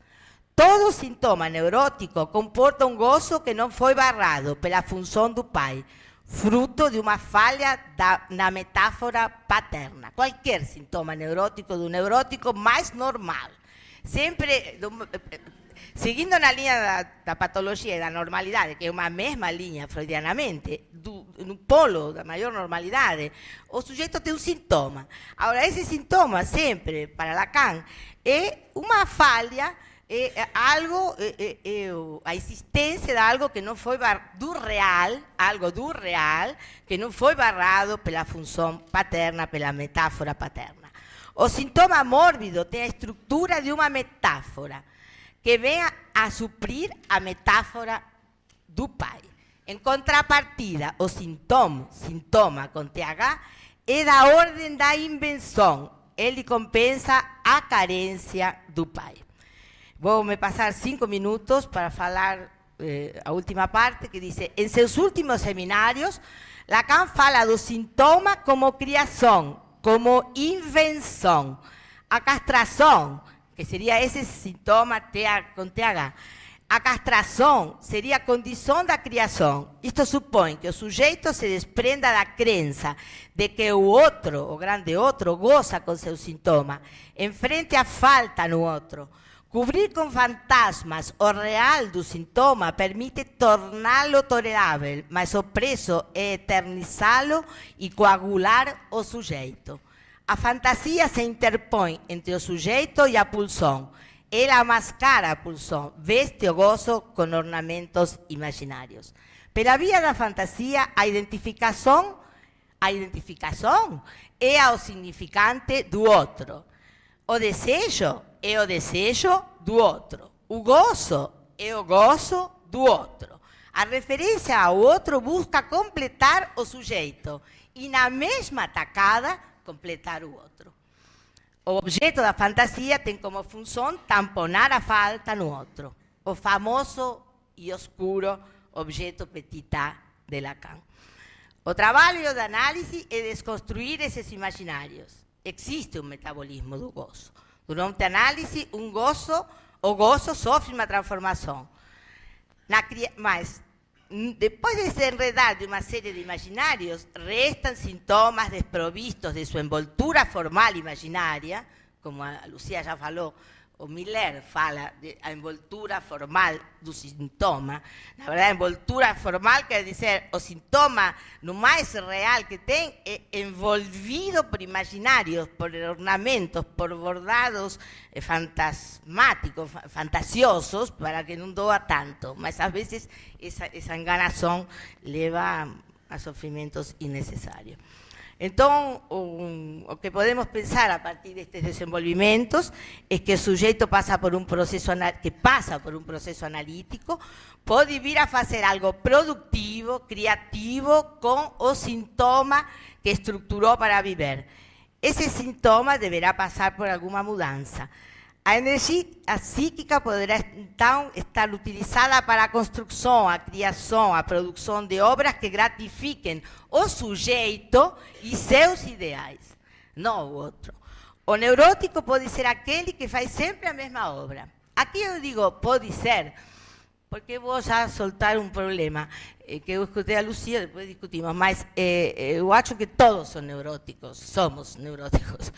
Todo sintoma neurótico comporta um gozo que não foi barrado pela função do pai, fruto de uma falha na metáfora paterna. Qualquer sintoma neurótico do neurótico mais normal. Sempre, seguindo na linha da patologia e da normalidade, que é uma mesma linha freudianamente, no polo da maior normalidade, o sujeito tem um sintoma. Agora, esse sintoma sempre, para Lacan, é uma falha, a existência de algo que não foi algo do real, que não foi barrado pela função paterna, pela metáfora paterna. O sintoma mórbido tem a estrutura de uma metáfora, que vem a suprir a metáfora do pai. Em contrapartida, o sintoma com TH, é da ordem da invenção. Ele compensa a carência do pai. Vou me passar 5 minutos para falar a última parte, que diz: em seus últimos seminários, Lacan fala do sintoma como criação, como invenção. A castração, que seria esse sintoma com TH, a castração seria a condição da criação. Isto supõe que o sujeito se desprenda da crença de que o outro, o grande outro, goza com seu sintoma, enfrente a falta no outro. Cobrir com fantasmas o real do sintoma permite torná-lo tolerável, mas o preço é eternizá-lo e coagular o sujeito. A fantasia se interpõe entre o sujeito e a pulsão. Ela mascara a pulsão, veste o gozo com ornamentos imaginários. Pela via da fantasia, a identificação é o significante do outro. O desejo é o desejo do outro. O gozo é o gozo do outro. A referência ao outro busca completar o sujeito e, na mesma tacada, completar o outro. o objeto da fantasia tem como função tamponar a falta no outro. O famoso e oscuro objeto petit a de Lacan. O trabalho da análise é desconstruir esses imaginários. Existe um metabolismo do gozo. Durante a análise, o gozo sofre uma transformação. Mas, depois de se enredar de uma série de imaginários, restam sintomas desprovistos de sua envoltura formal imaginária, como a Lucía já falou, o Miller fala da envoltura formal do sintoma. Na verdade, a envoltura formal quer dizer o sintoma, no mais real que tem, é envolvido por imaginários, por ornamentos, por bordados fantasmáticos, fantasiosos, para que não doa tanto. Mas, às vezes, essa enganação leva a sofrimentos innecessários. Então, o que podemos pensar a partir destes desenvolvimentos é que o sujeito passa por um processo analítico, pode vir a fazer algo produtivo, criativo, com o sintoma que estruturou para viver. Esse sintoma deverá passar por alguma mudança. A energia psíquica poderá, então, estar utilizada para a construção, a criação, a produção de obras que gratifiquem o sujeito e seus ideais, não o outro. O neurótico pode ser aquele que faz sempre a mesma obra. Aqui eu digo pode ser, porque vou já soltar um problema que eu escutei a Lucía, depois discutimos, mas eu acho que todos são neuróticos, somos neuróticos,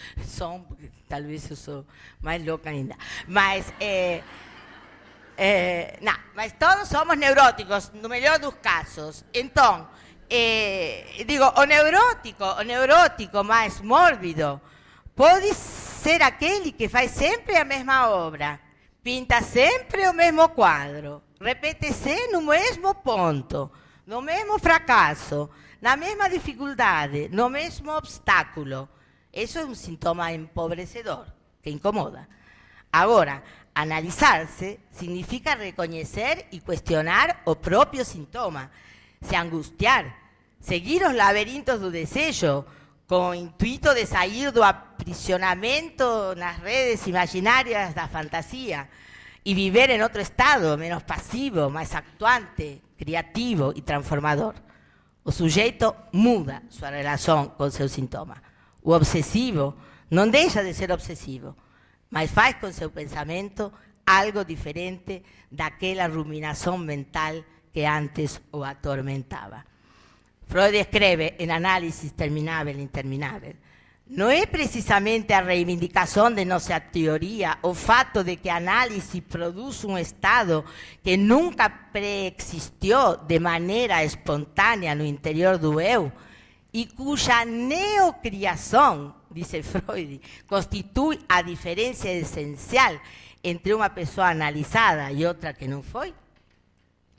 porque talvez eu sou mais louca ainda, mas mas todos somos neuróticos, no melhor dos casos. Então, digo, o neurótico mais mórbido pode ser aquele que faz sempre a mesma obra, pinta sempre o mesmo quadro, repete-se no mesmo ponto, no mesmo fracasso, na mesma dificuldade, no mesmo obstáculo. Isso é um sintoma empobrecedor, que incomoda. Agora, analisar-se significa reconhecer e questionar o próprio sintoma, se angustiar, seguir os laberintos do desejo, com o intuito de sair do aprisionamento nas redes imaginárias da fantasia e viver em outro estado, menos passivo, mais actuante, criativo e transformador. O sujeito muda sua relação com seu sintoma. O obsessivo não deixa de ser obsessivo, mas faz com seu pensamento algo diferente daquela ruminação mental que antes o atormentava. Freud escreve em Análisis Terminável e Interminável: não é precisamente a reivindicação de nossa teoria o fato de que a análise produz um estado que nunca preexistiu de maneira espontânea no interior do eu e cuja neocriação, diz Freud, constitui a diferença essencial entre uma pessoa analisada e outra que não foi?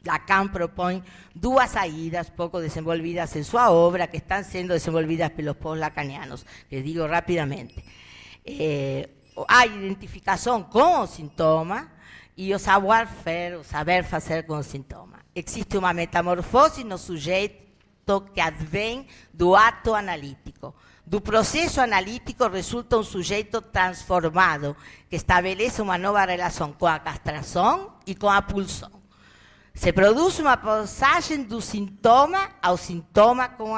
Lacan propõe duas saídas pouco desenvolvidas em sua obra, que estão sendo desenvolvidas pelos pós-lacanianos, que digo rapidamente. A identificação com o sintoma e o savoir-faire, o saber fazer com o sintoma. Existe uma metamorfose no sujeito que advém do ato analítico. Do processo analítico resulta um sujeito transformado, que estabelece uma nova relação com a castração e com a pulsão. Se produz uma passagem do sintoma ao sintoma com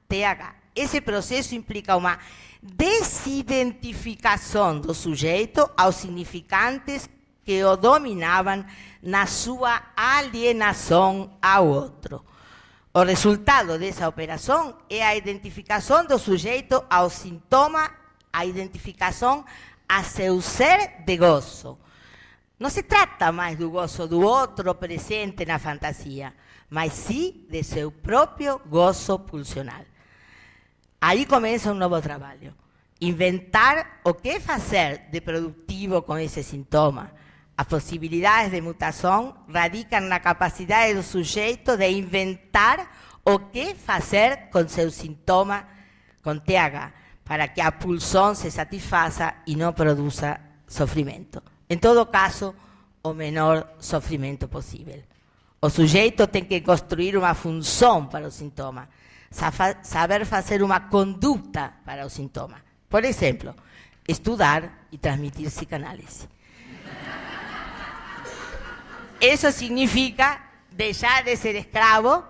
TH. Esse processo implica uma desidentificação do sujeito aos significantes que o dominavam na sua alienação ao outro. O resultado dessa operação é a identificação do sujeito ao sintoma, a identificação a seu ser de gozo. Não se trata mais do gozo do outro presente na fantasia, mas sim de seu próprio gozo pulsional. Aí começa um novo trabalho. Inventar o que fazer de produtivo com esse sintoma. As possibilidades de mutação radicam na capacidade do sujeito de inventar o que fazer com seu sintoma com TH, para que a pulsão se satisfaça e não produza sofrimento. Em todo caso, o menor sofrimento possível. O sujeito tem que construir uma função para o sintoma, saber fazer uma conduta para o sintoma. Por exemplo, estudar y transmitir psicanálise. Eso significa dejar de ser escravo,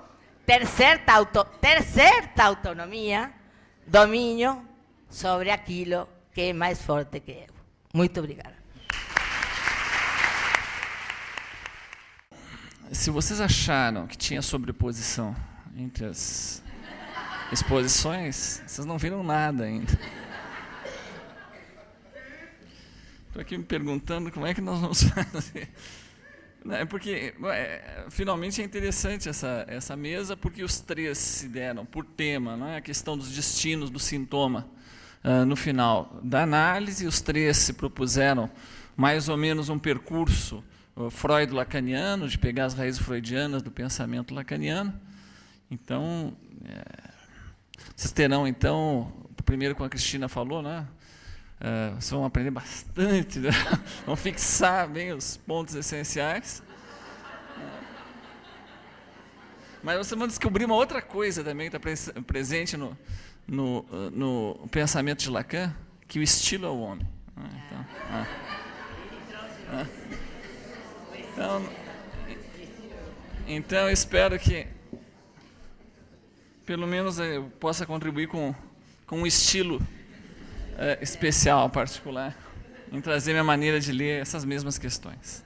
ter certa autonomia, domínio sobre aquilo que é mais forte que eu. Muito obrigada. Se vocês acharam que tinha sobreposição entre as exposições, vocês não viram nada ainda. Estou aqui me perguntando como é que nós vamos fazer. Porque, finalmente, é interessante essa mesa, porque os três se deram por tema, não é? A questão dos destinos do sintoma. No final da análise, os três se propuseram mais ou menos um percurso freud-lacaniano, de pegar as raízes freudianas do pensamento lacaniano. Então, vocês terão, então, primeiro, como a Cristina falou, né? Vocês vão aprender bastante, né? Vão fixar bem os pontos essenciais. Mas vocês vão descobrir uma outra coisa também que está presente no pensamento de Lacan, que o estilo é o homem. Então eu espero que pelo menos eu possa contribuir com um estilo especial, particular, em trazer minha maneira de ler essas mesmas questões.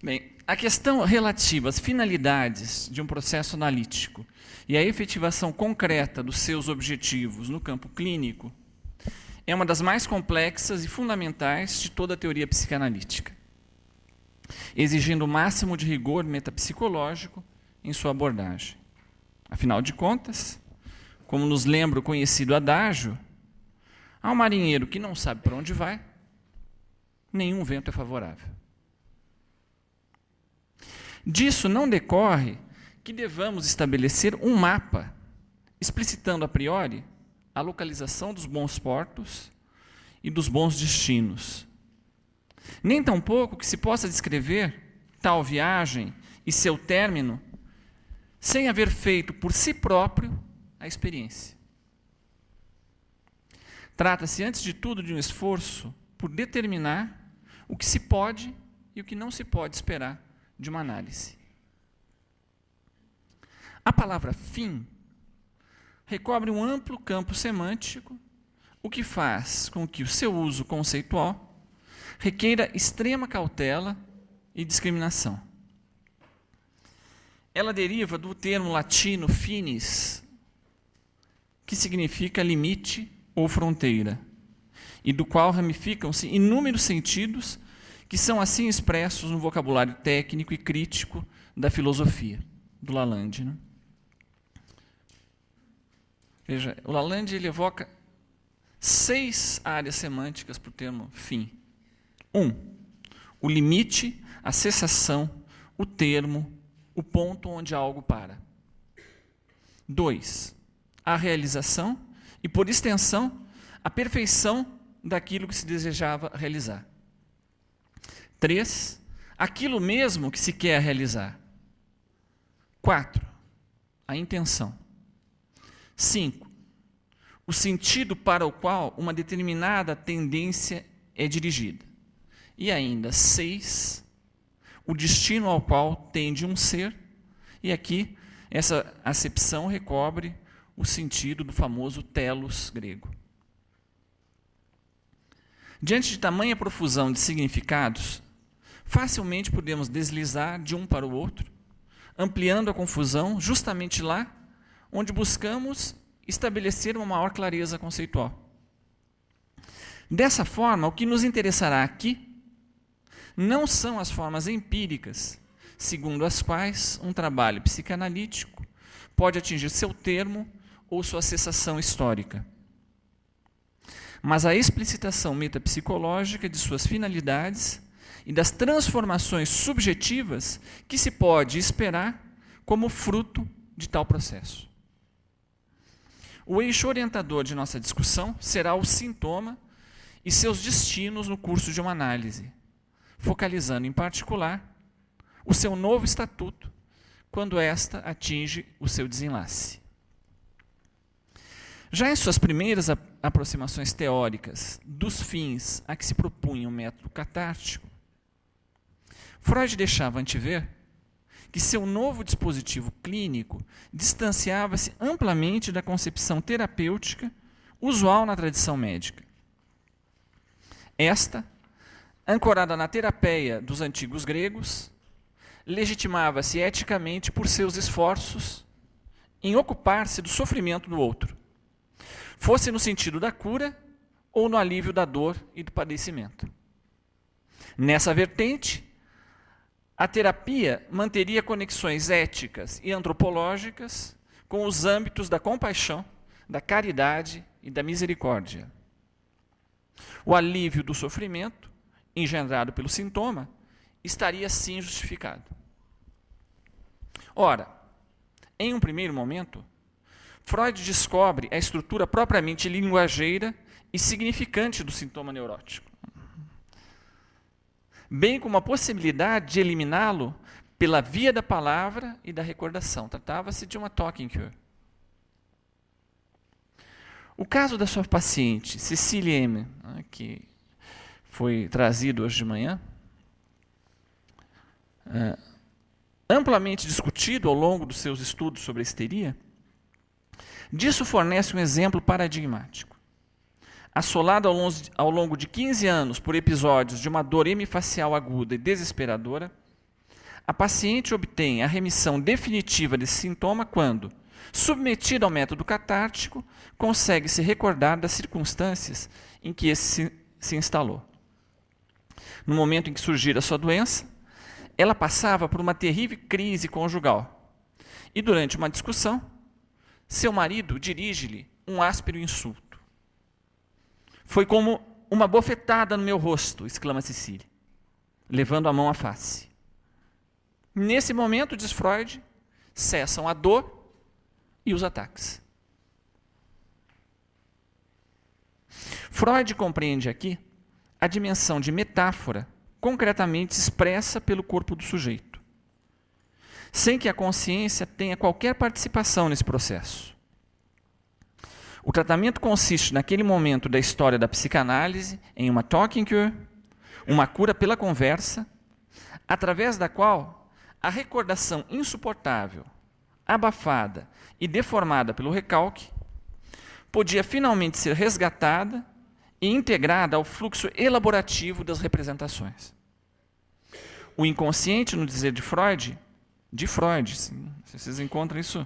Bem, a questão relativa às finalidades de um processo analítico e a efetivação concreta dos seus objetivos no campo clínico é uma das mais complexas e fundamentais de toda a teoria psicanalítica, exigindo o máximo de rigor metapsicológico em sua abordagem. Afinal de contas, como nos lembra o conhecido adágio, ao marinheiro que não sabe para onde vai, nenhum vento é favorável. Disso não decorre que devamos estabelecer um mapa, explicitando a priori a localização dos bons portos e dos bons destinos. Nem tampouco que se possa descrever tal viagem e seu término sem haver feito por si próprio a experiência. Trata-se, antes de tudo, de um esforço por determinar o que se pode e o que não se pode esperar de uma análise. A palavra fim recobre um amplo campo semântico, o que faz com que o seu uso conceitual requeira extrema cautela e discriminação. Ela deriva do termo latino finis, que significa limite ou fronteira, e do qual ramificam-se inúmeros sentidos que são assim expressos no vocabulário técnico e crítico da filosofia, do Lalande. Né? Veja, o Lalande ele evoca 6 áreas semânticas para o termo fim. 1. O limite, a cessação, o termo, o ponto onde algo para. 2. A realização e, por extensão, a perfeição daquilo que se desejava realizar. 3. Aquilo mesmo que se quer realizar. 4. A intenção. 5. O sentido para o qual uma determinada tendência é dirigida. E ainda 6. O destino ao qual tende um ser, e aqui essa acepção recobre o sentido do famoso telos grego. Diante de tamanha profusão de significados, facilmente podemos deslizar de um para o outro, ampliando a confusão justamente lá onde buscamos estabelecer uma maior clareza conceitual. Dessa forma, o que nos interessará aqui não são as formas empíricas, segundo as quais um trabalho psicanalítico pode atingir seu termo ou sua cessação histórica, mas a explicitação metapsicológica de suas finalidades e das transformações subjetivas que se pode esperar como fruto de tal processo. O eixo orientador de nossa discussão será o sintoma e seus destinos no curso de uma análise, focalizando, em particular, o seu novo estatuto, quando esta atinge o seu desenlace. Já em suas primeiras aproximações teóricas dos fins a que se propunha o método catártico, Freud deixava antever que seu novo dispositivo clínico distanciava-se amplamente da concepção terapêutica usual na tradição médica. Esta, ancorada na terapeia dos antigos gregos, legitimava-se eticamente por seus esforços em ocupar-se do sofrimento do outro, fosse no sentido da cura ou no alívio da dor e do padecimento. Nessa vertente, a terapia manteria conexões éticas e antropológicas com os âmbitos da compaixão, da caridade e da misericórdia. O alívio do sofrimento, engendrado pelo sintoma, estaria sim justificado. Ora, em um primeiro momento, Freud descobre a estrutura propriamente linguageira e significante do sintoma neurótico, bem como a possibilidade de eliminá-lo pela via da palavra e da recordação. Tratava-se de uma talking cure. O caso da sua paciente, Cecília M., que foi trazido hoje de manhã, amplamente discutido ao longo dos seus estudos sobre a histeria, disso fornece um exemplo paradigmático. Assolada ao longo de 15 anos por episódios de uma dor hemifacial aguda e desesperadora, a paciente obtém a remissão definitiva desse sintoma quando, submetida ao método catártico, consegue se recordar das circunstâncias em que esse se instalou. No momento em que surgira a sua doença, ela passava por uma terrível crise conjugal e, durante uma discussão, seu marido dirige-lhe um áspero insulto. Foi como uma bofetada no meu rosto, exclama Cecília, levando a mão à face. Nesse momento, diz Freud, cessam a dor e os ataques. Freud compreende aqui a dimensão de metáfora concretamente expressa pelo corpo do sujeito, sem que a consciência tenha qualquer participação nesse processo. O tratamento consiste, naquele momento da história da psicanálise, em uma talking cure, uma cura pela conversa, através da qual a recordação insuportável, abafada e deformada pelo recalque, podia finalmente ser resgatada e integrada ao fluxo elaborativo das representações. O inconsciente, no dizer de Freud, sim, vocês encontram isso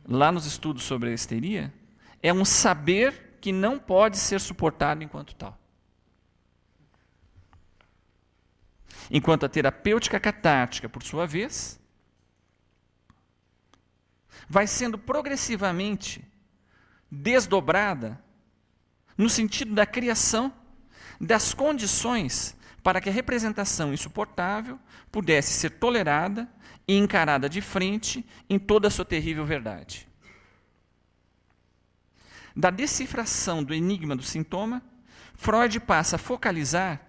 lá nos estudos sobre a histeria, é um saber que não pode ser suportado enquanto tal. Enquanto a terapêutica catártica, por sua vez, vai sendo progressivamente desdobrada no sentido da criação das condições para que a representação insuportável pudesse ser tolerada e encarada de frente em toda a sua terrível verdade. Da decifração do enigma do sintoma, Freud passa a focalizar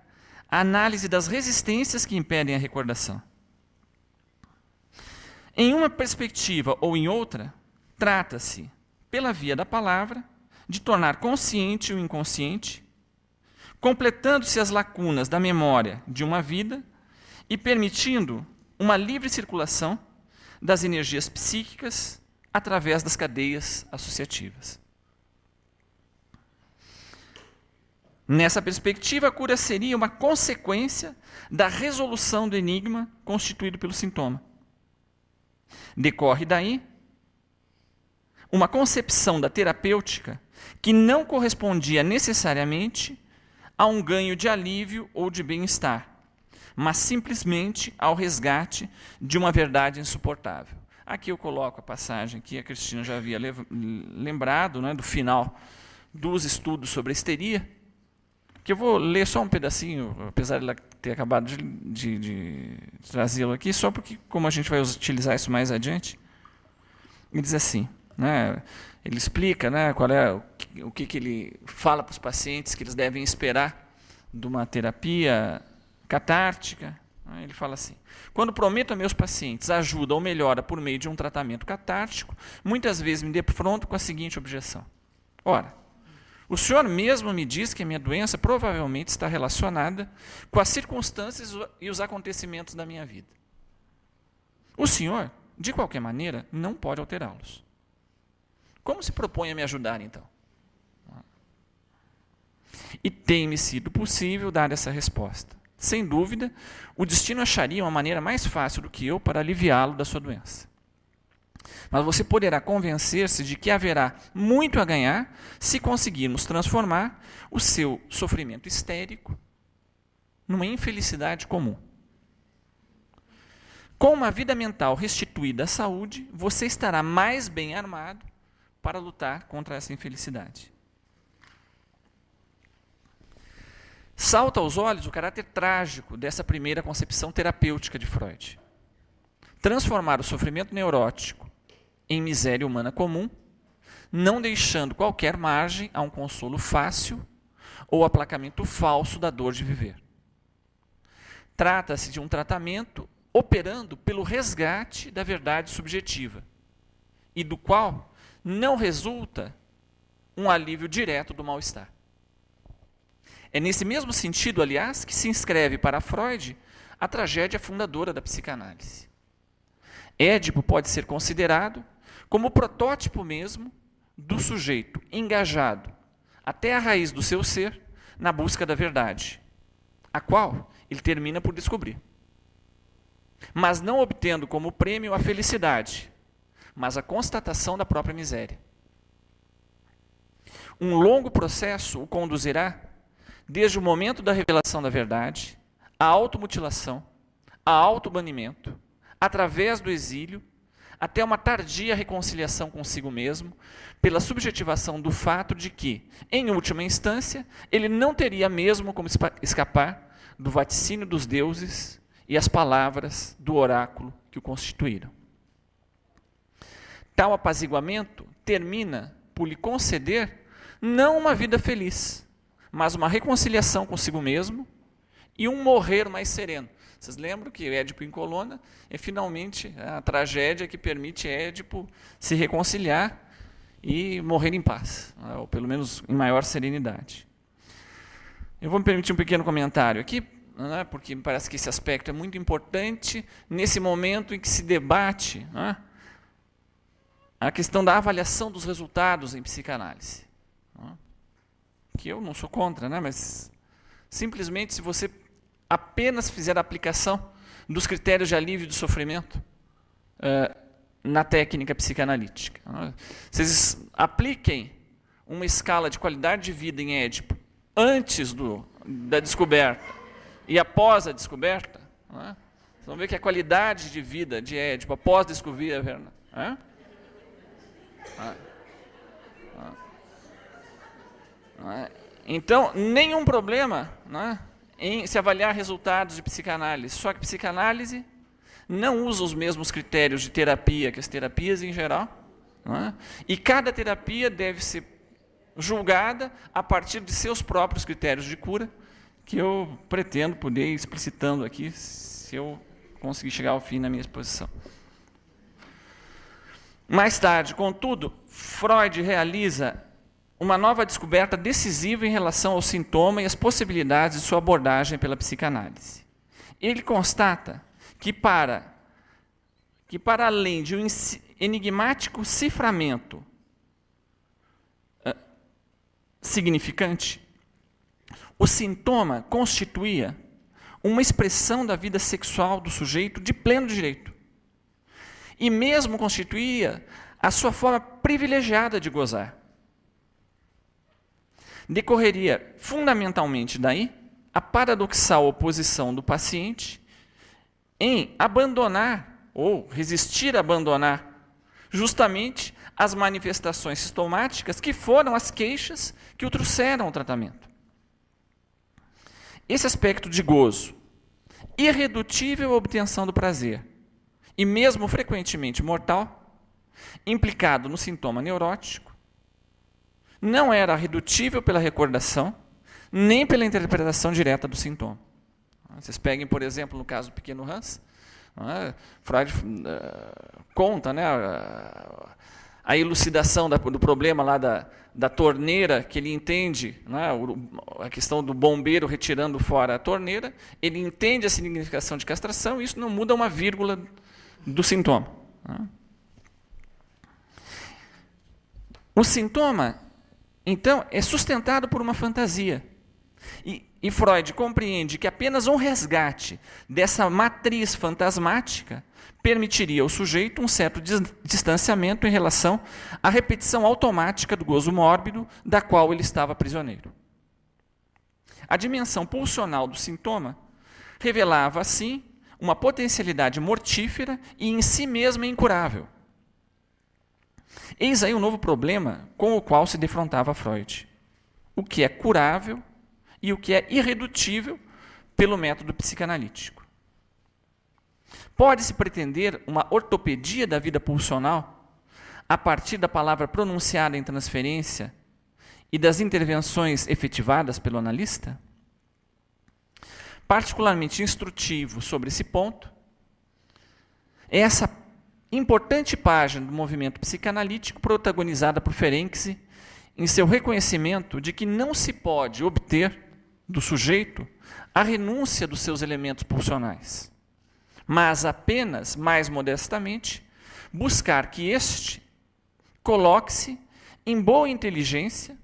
a análise das resistências que impedem a recordação. Em uma perspectiva ou em outra, trata-se, pela via da palavra, de tornar consciente o inconsciente, completando-se as lacunas da memória de uma vida e permitindo uma livre circulação das energias psíquicas através das cadeias associativas. Nessa perspectiva, a cura seria uma consequência da resolução do enigma constituído pelo sintoma. Decorre daí uma concepção da terapêutica que não correspondia necessariamente a um ganho de alívio ou de bem-estar, mas simplesmente ao resgate de uma verdade insuportável. Aqui eu coloco a passagem que a Cristina já havia lembrado, né, do final dos estudos sobre a histeria, que eu vou ler só um pedacinho, apesar de ela ter acabado de trazê-lo aqui, só porque, como a gente vai utilizar isso mais adiante, ele diz assim, né, ele explica, né, qual é o que ele fala para os pacientes que eles devem esperar de uma terapia catártica. Ele fala assim: quando prometo a meus pacientes ajuda ou melhora por meio de um tratamento catártico, muitas vezes me defronto com a seguinte objeção: Ora, o senhor mesmo me diz que a minha doença provavelmente está relacionada com as circunstâncias e os acontecimentos da minha vida. O senhor, de qualquer maneira, não pode alterá-los. Como se propõe a me ajudar, então? E tem-me sido possível dar essa resposta. Sem dúvida, o destino acharia uma maneira mais fácil do que eu para aliviá-lo da sua doença. Mas você poderá convencer-se de que haverá muito a ganhar se conseguirmos transformar o seu sofrimento histérico numa infelicidade comum. Com uma vida mental restituída à saúde, você estará mais bem armado para lutar contra essa infelicidade. Salta aos olhos o caráter trágico dessa primeira concepção terapêutica de Freud. Transformar o sofrimento neurótico em miséria humana comum, não deixando qualquer margem a um consolo fácil ou aplacamento falso da dor de viver. Trata-se de um tratamento operando pelo resgate da verdade subjetiva, e do qual não resulta um alívio direto do mal-estar. É nesse mesmo sentido, aliás, que se inscreve para Freud a tragédia fundadora da psicanálise. Édipo pode ser considerado como o protótipo mesmo do sujeito engajado até a raiz do seu ser na busca da verdade, a qual ele termina por descobrir. Mas não obtendo como prêmio a felicidade, mas a constatação da própria miséria. Um longo processo o conduzirá desde o momento da revelação da verdade, a automutilação, a autobanimento, através do exílio, até uma tardia reconciliação consigo mesmo, pela subjetivação do fato de que, em última instância, ele não teria mesmo como escapar do vaticínio dos deuses e as palavras do oráculo que o constituíram. Tal apaziguamento termina por lhe conceder não uma vida feliz, mas uma reconciliação consigo mesmo e um morrer mais sereno. Vocês lembram que Édipo em Colona é finalmente a tragédia que permite Édipo se reconciliar e morrer em paz, ou pelo menos em maior serenidade. Eu vou me permitir um pequeno comentário aqui, porque me parece que esse aspecto é muito importante nesse momento em que se debate a questão da avaliação dos resultados em psicanálise. Que eu não sou contra, mas simplesmente se você apenas fizer a aplicação dos critérios de alívio do sofrimento na técnica psicanalítica. Vocês apliquem uma escala de qualidade de vida em Édipo antes da descoberta e após a descoberta, vocês vão ver que a qualidade de vida de Édipo após descobrir a verdade. Então, nenhum problema em se avaliar resultados de psicanálise, só que psicanálise não usa os mesmos critérios de terapia que as terapias em geral, e cada terapia deve ser julgada a partir de seus próprios critérios de cura, que eu pretendo poder ir explicitando aqui, se eu conseguir chegar ao fim na minha exposição. Mais tarde, contudo, Freud realiza uma nova descoberta decisiva em relação ao sintoma e as possibilidades de sua abordagem pela psicanálise. Ele constata que para além de um enigmático ciframento significante, o sintoma constituía uma expressão da vida sexual do sujeito de pleno direito. E mesmo constituía a sua forma privilegiada de gozar. Decorreria fundamentalmente daí a paradoxal oposição do paciente em abandonar ou resistir a abandonar justamente as manifestações sintomáticas que foram as queixas que o trouxeram ao tratamento. Esse aspecto de gozo, irredutível à obtenção do prazer, e mesmo frequentemente mortal, implicado no sintoma neurótico, não era redutível pela recordação, nem pela interpretação direta do sintoma. Vocês peguem, por exemplo, no caso do pequeno Hans, Freud conta a elucidação do problema lá da torneira, que ele entende, né, a questão do bombeiro retirando fora a torneira, ele entende a significação de castração, e isso não muda uma vírgula do sintoma. Né? O sintoma, então, é sustentado por uma fantasia. E Freud compreende que apenas um resgate dessa matriz fantasmática permitiria ao sujeito um certo distanciamento em relação à repetição automática do gozo mórbido da qual ele estava prisioneiro. A dimensão pulsional do sintoma revelava, assim, uma potencialidade mortífera e em si mesma incurável. Eis aí um novo problema com o qual se defrontava Freud. O que é curável e o que é irredutível pelo método psicanalítico. Pode-se pretender uma ortopedia da vida pulsional a partir da palavra pronunciada em transferência e das intervenções efetivadas pelo analista? Particularmente instrutivo sobre esse ponto é essa importante página do movimento psicanalítico protagonizada por Ferenczi em seu reconhecimento de que não se pode obter do sujeito a renúncia dos seus elementos pulsionais, mas apenas, mais modestamente, buscar que este coloque-se em boa inteligência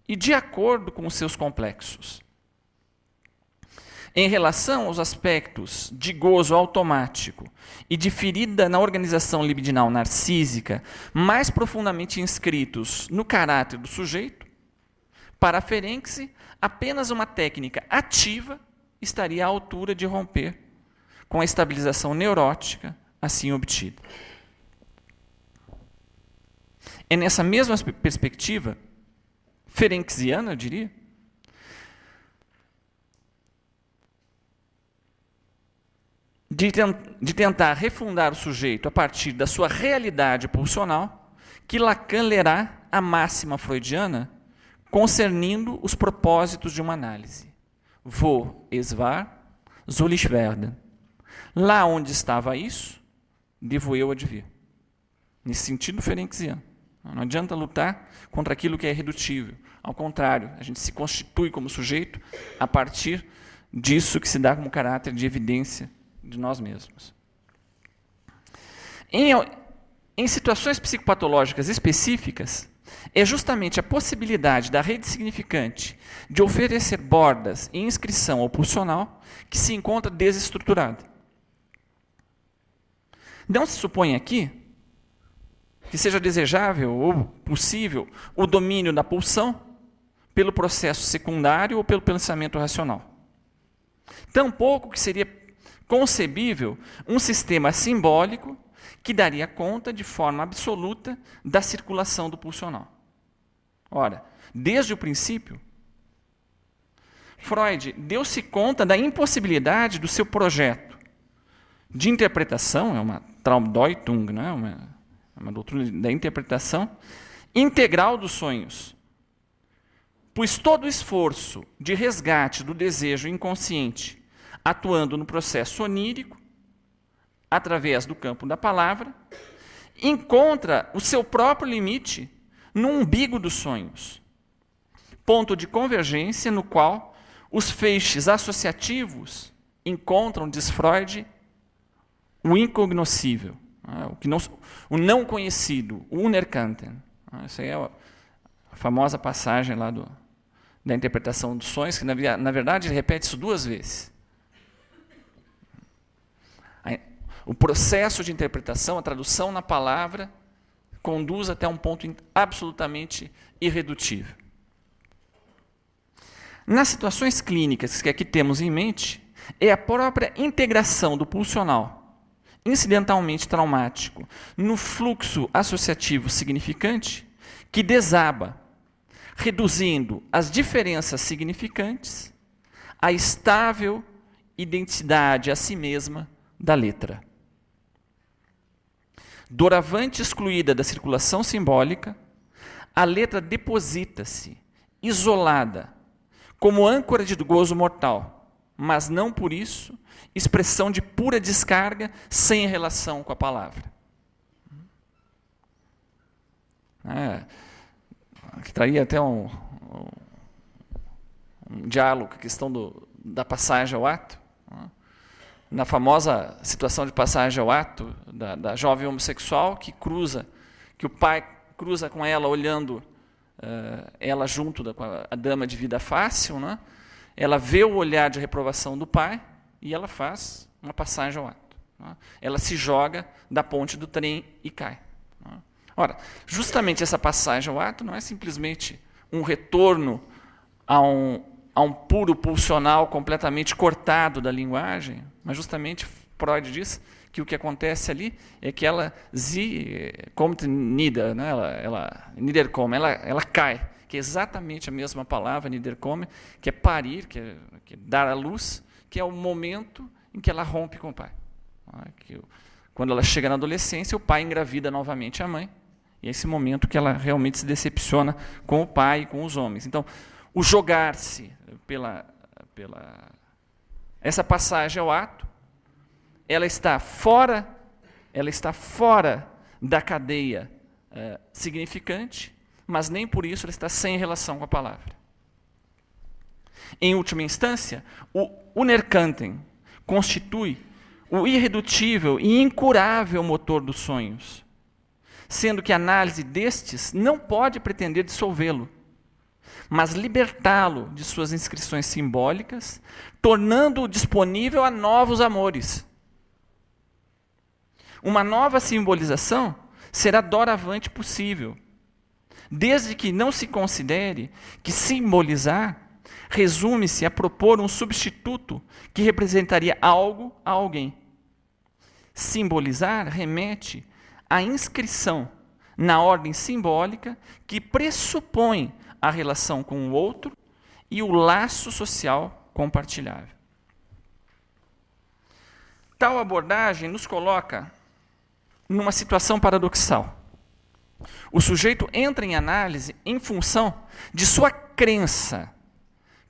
e de acordo com os seus complexos. Em relação aos aspectos de gozo automático e de ferida na organização libidinal narcísica mais profundamente inscritos no caráter do sujeito, para Ferenczi, apenas uma técnica ativa estaria à altura de romper com a estabilização neurótica assim obtida. É nessa mesma perspectiva, ferenciana, eu diria, de tentar refundar o sujeito a partir da sua realidade pulsional, que Lacan lerá a máxima freudiana concernindo os propósitos de uma análise. Wo es war, soll ich werden. Lá onde estava isso, devo eu advir. Nesse sentido ferenciano. Não adianta lutar contra aquilo que é irredutível. Ao contrário, a gente se constitui como sujeito a partir disso que se dá como caráter de evidência de nós mesmos. Em situações psicopatológicas específicas, é justamente a possibilidade da rede significante de oferecer bordas e inscrição ao pulsional que se encontra desestruturada. Não se supõe aqui que seja desejável ou possível o domínio da pulsão pelo processo secundário ou pelo pensamento racional. Tampouco que seria concebível um sistema simbólico que daria conta de forma absoluta da circulação do pulsional. Ora, desde o princípio, Freud deu-se conta da impossibilidade do seu projeto de interpretação, é uma Traumdeutung, né? uma doutrina da interpretação integral dos sonhos, pois todo o esforço de resgate do desejo inconsciente, atuando no processo onírico, através do campo da palavra, encontra o seu próprio limite no umbigo dos sonhos, ponto de convergência no qual os feixes associativos encontram, diz Freud, o incognoscível, o não conhecido, o unerkannten. Essa é a famosa passagem lá da interpretação dos sonhos, que na verdade ele repete isso 2 vezes. O processo de interpretação, a tradução na palavra, conduz até um ponto absolutamente irredutível. Nas situações clínicas que aqui temos em mente, é a própria integração do pulsional, incidentalmente traumático, no fluxo associativo significante, que desaba, reduzindo as diferenças significantes à estável identidade a si mesma da letra. Doravante excluída da circulação simbólica, a letra deposita-se, isolada, como âncora de gozo mortal, mas não por isso expressão de pura descarga sem relação com a palavra. né, que traria até um diálogo com a questão da passagem ao ato, né, na famosa situação de passagem ao ato da jovem homossexual que o pai cruza com ela olhando ela junto com a dama de vida fácil, né? Ela vê o olhar de reprovação do pai e ela faz uma passagem ao ato, né? Ela se joga da ponte do trem e cai, né? Ora, justamente essa passagem ao ato não é simplesmente um retorno a um puro pulsional completamente cortado da linguagem, mas justamente Freud diz que o que acontece ali é que ela kommt nieder, né? Niederkommen, ela cai, que é exatamente a mesma palavra, Niederkommen, que é parir, que é dar à luz, que é o momento em que ela rompe com o pai. Quando ela chega na adolescência, o pai engravida novamente a mãe, e é esse momento que ela realmente se decepciona com o pai e com os homens. Então, o jogar-se essa passagem ao ato, ela está fora da cadeia significante, mas nem por isso ela está sem relação com a palavra. Em última instância, o Unerkannten constitui o irredutível e incurável motor dos sonhos, sendo que a análise destes não pode pretender dissolvê-lo, mas libertá-lo de suas inscrições simbólicas, tornando-o disponível a novos amores. Uma nova simbolização será doravante possível, desde que não se considere que simbolizar resume-se a propor um substituto que representaria algo a alguém. Simbolizar remete à inscrição na ordem simbólica que pressupõe a relação com o outro e o laço social compartilhável. Tal abordagem nos coloca numa situação paradoxal. O sujeito entra em análise em função de sua crença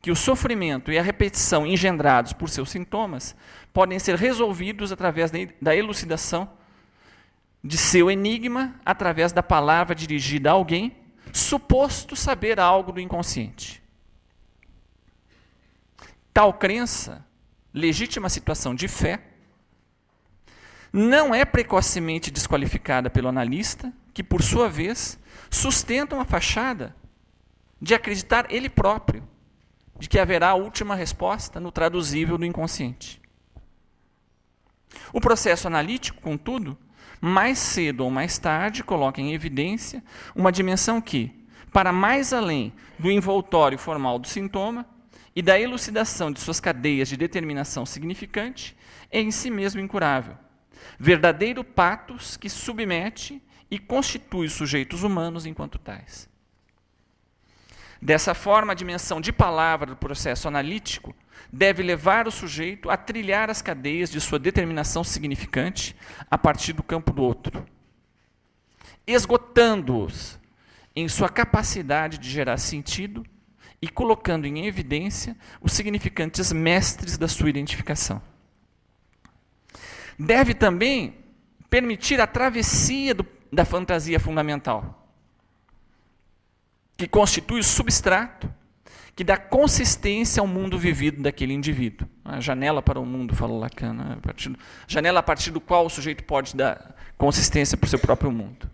que o sofrimento e a repetição engendrados por seus sintomas podem ser resolvidos através da elucidação de seu enigma, através da palavra dirigida a alguém, suposto saber algo do inconsciente. Tal crença, legítima situação de fé, não é precocemente desqualificada pelo analista, que, por sua vez, sustenta uma fachada de acreditar ele próprio, de que haverá a última resposta no traduzível do inconsciente. O processo analítico, contudo, mais cedo ou mais tarde, coloca em evidência uma dimensão que, para mais além do envoltório formal do sintoma e da elucidação de suas cadeias de determinação significante, é em si mesmo incurável. Verdadeiro patos que submete e constitui os sujeitos humanos enquanto tais. Dessa forma, a dimensão de palavra do processo analítico deve levar o sujeito a trilhar as cadeias de sua determinação significante a partir do campo do outro, esgotando-os em sua capacidade de gerar sentido e colocando em evidência os significantes mestres da sua identificação. Deve também permitir a travessia da fantasia fundamental, que constitui o substrato que dá consistência ao mundo vivido daquele indivíduo. A janela para o mundo, fala Lacan, né? Janela a partir do qual o sujeito pode dar consistência para o seu próprio mundo.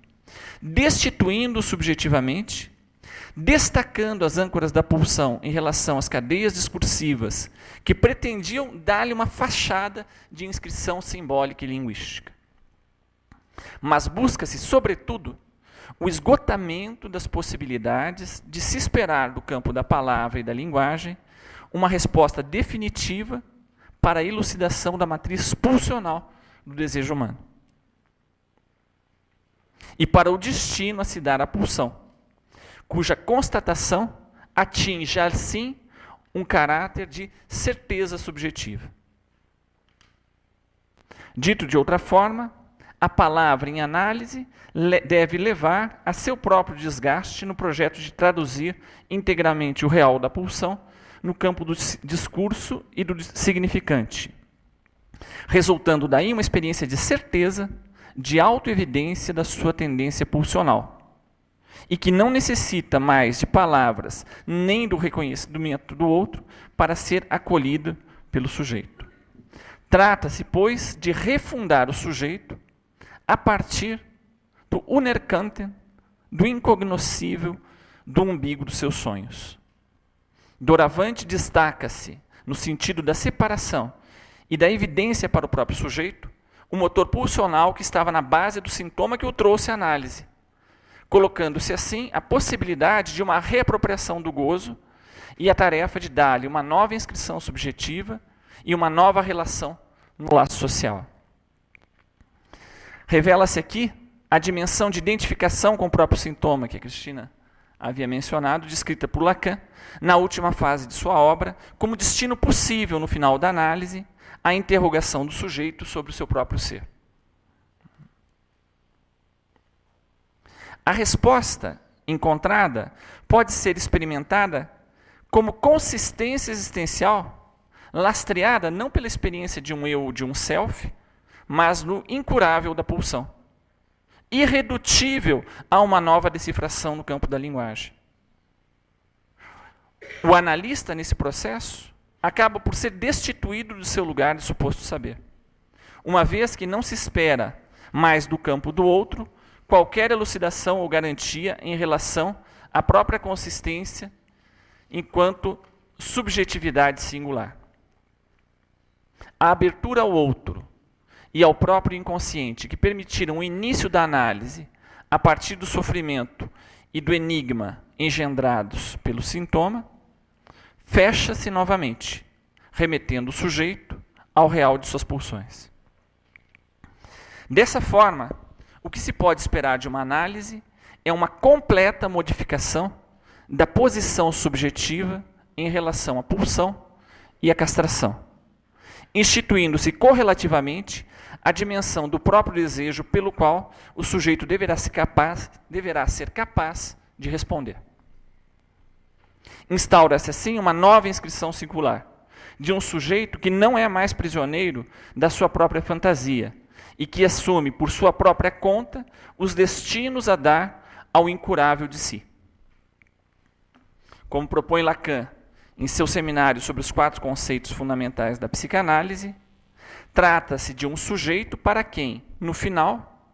Destituindo subjetivamente, destacando as âncoras da pulsão em relação às cadeias discursivas que pretendiam dar-lhe uma fachada de inscrição simbólica e linguística. Mas busca-se, sobretudo, o esgotamento das possibilidades de se esperar do campo da palavra e da linguagem uma resposta definitiva para a elucidação da matriz pulsional do desejo humano. E para o destino a se dar à pulsão, cuja constatação atinge, assim, um caráter de certeza subjetiva. Dito de outra forma, a palavra em análise deve levar a seu próprio desgaste no projeto de traduzir integralmente o real da pulsão no campo do discurso e do significante, resultando daí uma experiência de certeza, de autoevidência da sua tendência pulsional, e que não necessita mais de palavras nem do reconhecimento do outro para ser acolhido pelo sujeito. Trata-se, pois, de refundar o sujeito a partir do unerkannt, do incognoscível, do umbigo dos seus sonhos. Doravante destaca-se, no sentido da separação e da evidência para o próprio sujeito, o motor pulsional que estava na base do sintoma que o trouxe à análise, colocando-se assim a possibilidade de uma reapropriação do gozo e a tarefa de dar-lhe uma nova inscrição subjetiva e uma nova relação no laço social. Revela-se aqui a dimensão de identificação com o próprio sintoma que a Cristina havia mencionado, descrita por Lacan, na última fase de sua obra, como destino possível, no final da análise, a interrogação do sujeito sobre o seu próprio ser. A resposta encontrada pode ser experimentada como consistência existencial, lastreada não pela experiência de um eu, de um self, mas no incurável da pulsão, irredutível a uma nova decifração no campo da linguagem. O analista, nesse processo, acaba por ser destituído do seu lugar de suposto saber, uma vez que não se espera mais do campo do outro qualquer elucidação ou garantia em relação à própria consistência enquanto subjetividade singular. A abertura ao outro e ao próprio inconsciente, que permitiram o início da análise a partir do sofrimento e do enigma engendrados pelo sintoma, fecha-se novamente, remetendo o sujeito ao real de suas pulsões. Dessa forma, o que se pode esperar de uma análise é uma completa modificação da posição subjetiva em relação à pulsão e à castração, instituindo-se correlativamente a dimensão do próprio desejo pelo qual o sujeito deverá ser capaz de responder. Instaura-se assim uma nova inscrição singular, de um sujeito que não é mais prisioneiro da sua própria fantasia e que assume por sua própria conta os destinos a dar ao incurável de si. Como propõe Lacan em seu seminário sobre os 4 conceitos fundamentais da psicanálise, trata-se de um sujeito para quem, no final,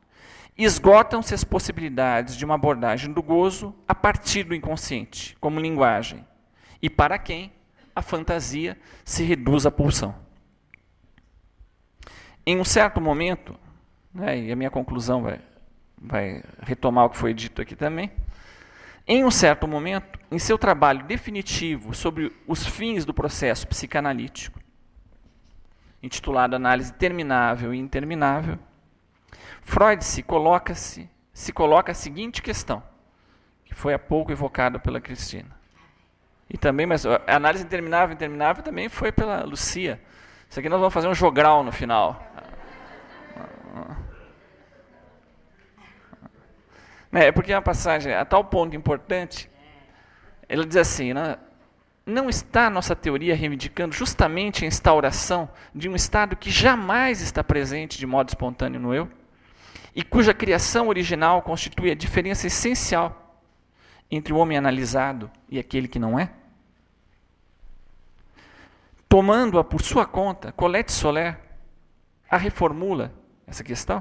esgotam-se as possibilidades de uma abordagem do gozo a partir do inconsciente, como linguagem, e para quem a fantasia se reduz à pulsão. Em um certo momento, e a minha conclusão vai retomar o que foi dito aqui também, em um certo momento, em seu trabalho definitivo sobre os fins do processo psicanalítico, intitulado Análise Terminável e Interminável, Freud se coloca a seguinte questão, que foi há pouco evocada pela Cristina. E também, mas a análise interminável e interminável também foi pela Lucia. Isso aqui nós vamos fazer um jogral no final. É porque é uma passagem a tal ponto importante, ela diz assim, não está a nossa teoria reivindicando justamente a instauração de um estado que jamais está presente de modo espontâneo no eu, e cuja criação original constitui a diferença essencial entre o homem analisado e aquele que não é? Tomando-a por sua conta, Colette Soler a reformula essa questão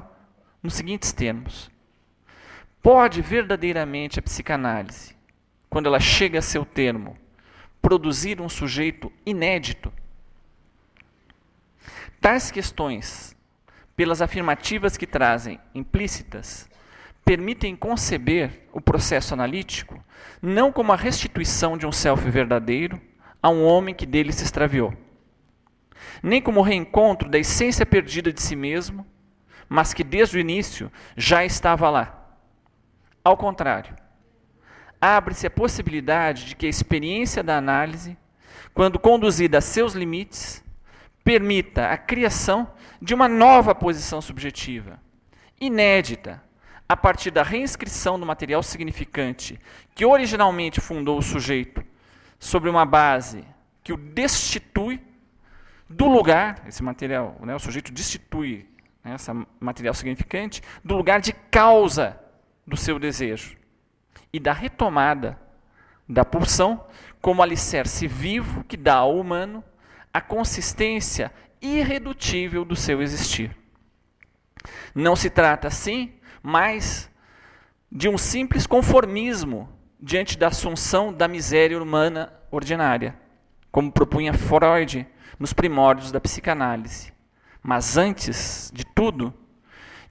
nos seguintes termos. Pode verdadeiramente a psicanálise, quando ela chega a seu termo, produzir um sujeito inédito? Tais questões, pelas afirmativas que trazem implícitas, permitem conceber o processo analítico não como a restituição de um self verdadeiro a um homem que dele se extraviou, nem como o reencontro da essência perdida de si mesmo, mas que desde o início já estava lá. Ao contrário, abre-se a possibilidade de que a experiência da análise, quando conduzida a seus limites, permita a criação de uma nova posição subjetiva, inédita, a partir da reinscrição do material significante que originalmente fundou o sujeito sobre uma base que o destitui do lugar, esse material, o sujeito destitui esse material significante do lugar de causa do seu desejo e da retomada da pulsão como alicerce vivo que dá ao humano a consistência irredutível do seu existir. Não se trata, assim, mais de um simples conformismo diante da assunção da miséria humana ordinária, como propunha Freud nos primórdios da psicanálise, mas, antes de tudo,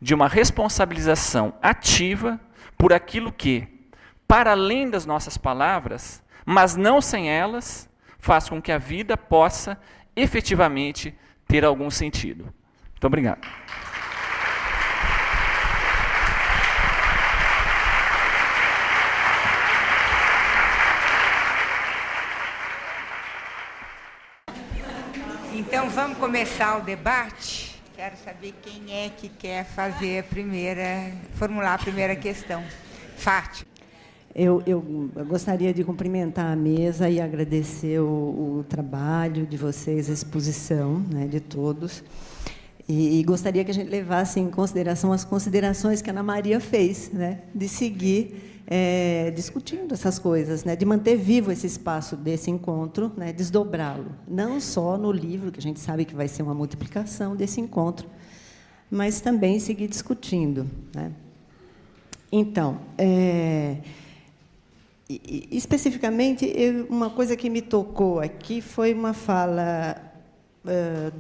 de uma responsabilização ativa por aquilo que, para além das nossas palavras, mas não sem elas, faz com que a vida possa efetivamente ter algum sentido. Muito obrigado. Então, vamos começar o debate. Quero saber quem é que quer formular a primeira questão. Fátima. Eu gostaria de cumprimentar a mesa e agradecer o trabalho de vocês, a exposição, né, de todos. E gostaria que a gente levasse em consideração as considerações que a Ana Maria fez, né, de seguir discutindo essas coisas, né, de manter vivo esse espaço desse encontro, né, desdobrá-lo, não só no livro, que a gente sabe que vai ser uma multiplicação desse encontro, mas também seguir discutindo, né. Então, especificamente, uma coisa que me tocou aqui foi uma fala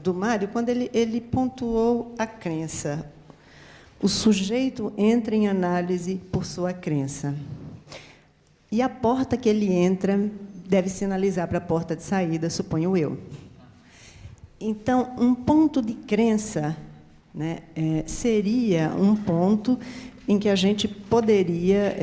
do Mário, quando ele pontuou a crença. O sujeito entra em análise por sua crença. E a porta que ele entra deve sinalizar para a porta de saída, suponho eu. Então, um ponto de crença, né, seria um ponto em que a gente poderia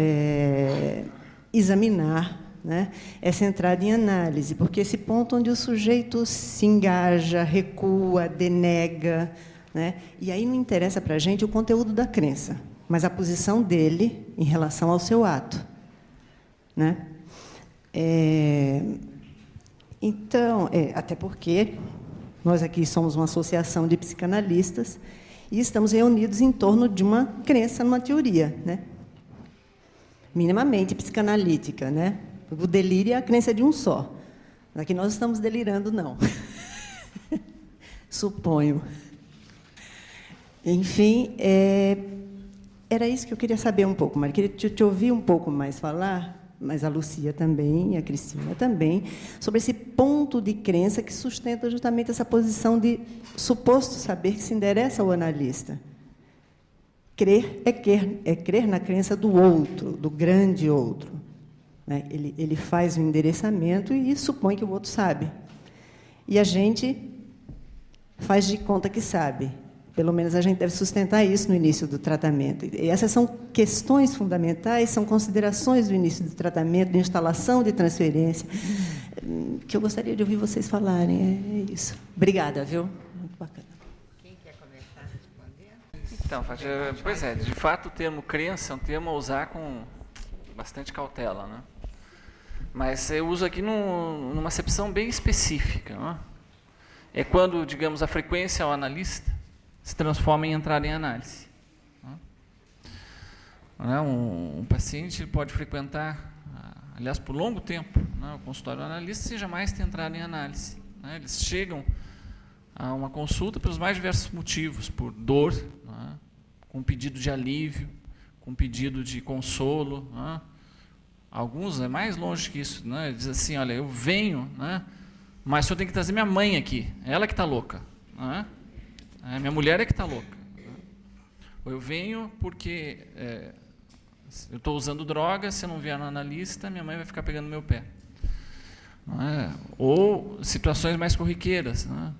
examinar, né, essa entrada em análise, porque esse ponto onde o sujeito se engaja, recua, denega, né, e aí não interessa para a gente o conteúdo da crença, mas a posição dele em relação ao seu ato, né? Então, até porque nós aqui somos uma associação de psicanalistas e estamos reunidos em torno de uma crença, numa teoria, né, minimamente psicanalítica, né? O delírio é a crença de um só. Aqui nós estamos delirando, não. Suponho. Enfim, era isso que eu queria saber um pouco mais. Queria te ouvir um pouco mais falar, mas a Lúcia também, e a Cristina também, sobre esse ponto de crença que sustenta justamente essa posição de suposto saber que se endereça ao analista. Crer é crer na crença do outro, do grande outro, né? Ele faz um endereçamento e supõe que o outro sabe. E a gente faz de conta que sabe. Pelo menos a gente deve sustentar isso no início do tratamento. E essas são questões fundamentais, são considerações do início do tratamento, de instalação de transferência, que eu gostaria de ouvir vocês falarem. É isso. Obrigada, viu? Muito bacana. Então, pois é, de fato o termo crença é um termo a usar com bastante cautela, né? Mas eu uso aqui numa acepção bem específica, não é? É quando, digamos, a frequência ao analista se transforma em entrar em análise. Não é? Um paciente pode frequentar, aliás, por longo tempo, não é? O consultório do analista, seja mais ter entrado em análise. Não é? Eles chegam a uma consulta pelos mais diversos motivos, por dor, não é? Com pedido de alívio, com pedido de consolo. Não é? Alguns é mais longe que isso, não é? Diz assim, olha, eu venho, não é? Mas o senhor tem que trazer minha mãe aqui, ela que está louca. Não é? Minha mulher é que está louca. Ou eu venho porque eu estou usando droga, se eu não vier no analista, minha mãe vai ficar pegando meu pé. Não é? Ou situações mais corriqueiras. Não é?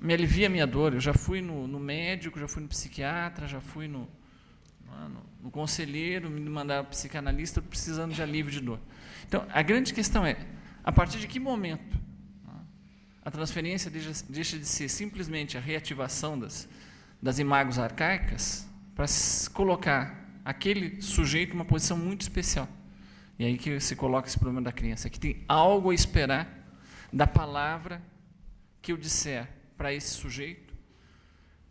Me alivia a minha dor. Eu já fui no médico, já fui no psiquiatra, já fui no conselheiro, me mandaram psicanalista precisando de alívio de dor. Então, a grande questão é, a partir de que momento a transferência deixa de ser simplesmente a reativação das imagens arcaicas para colocar aquele sujeito em uma posição muito especial. E aí que se coloca esse problema da criança, que tem algo a esperar da palavra que eu disser para esse sujeito,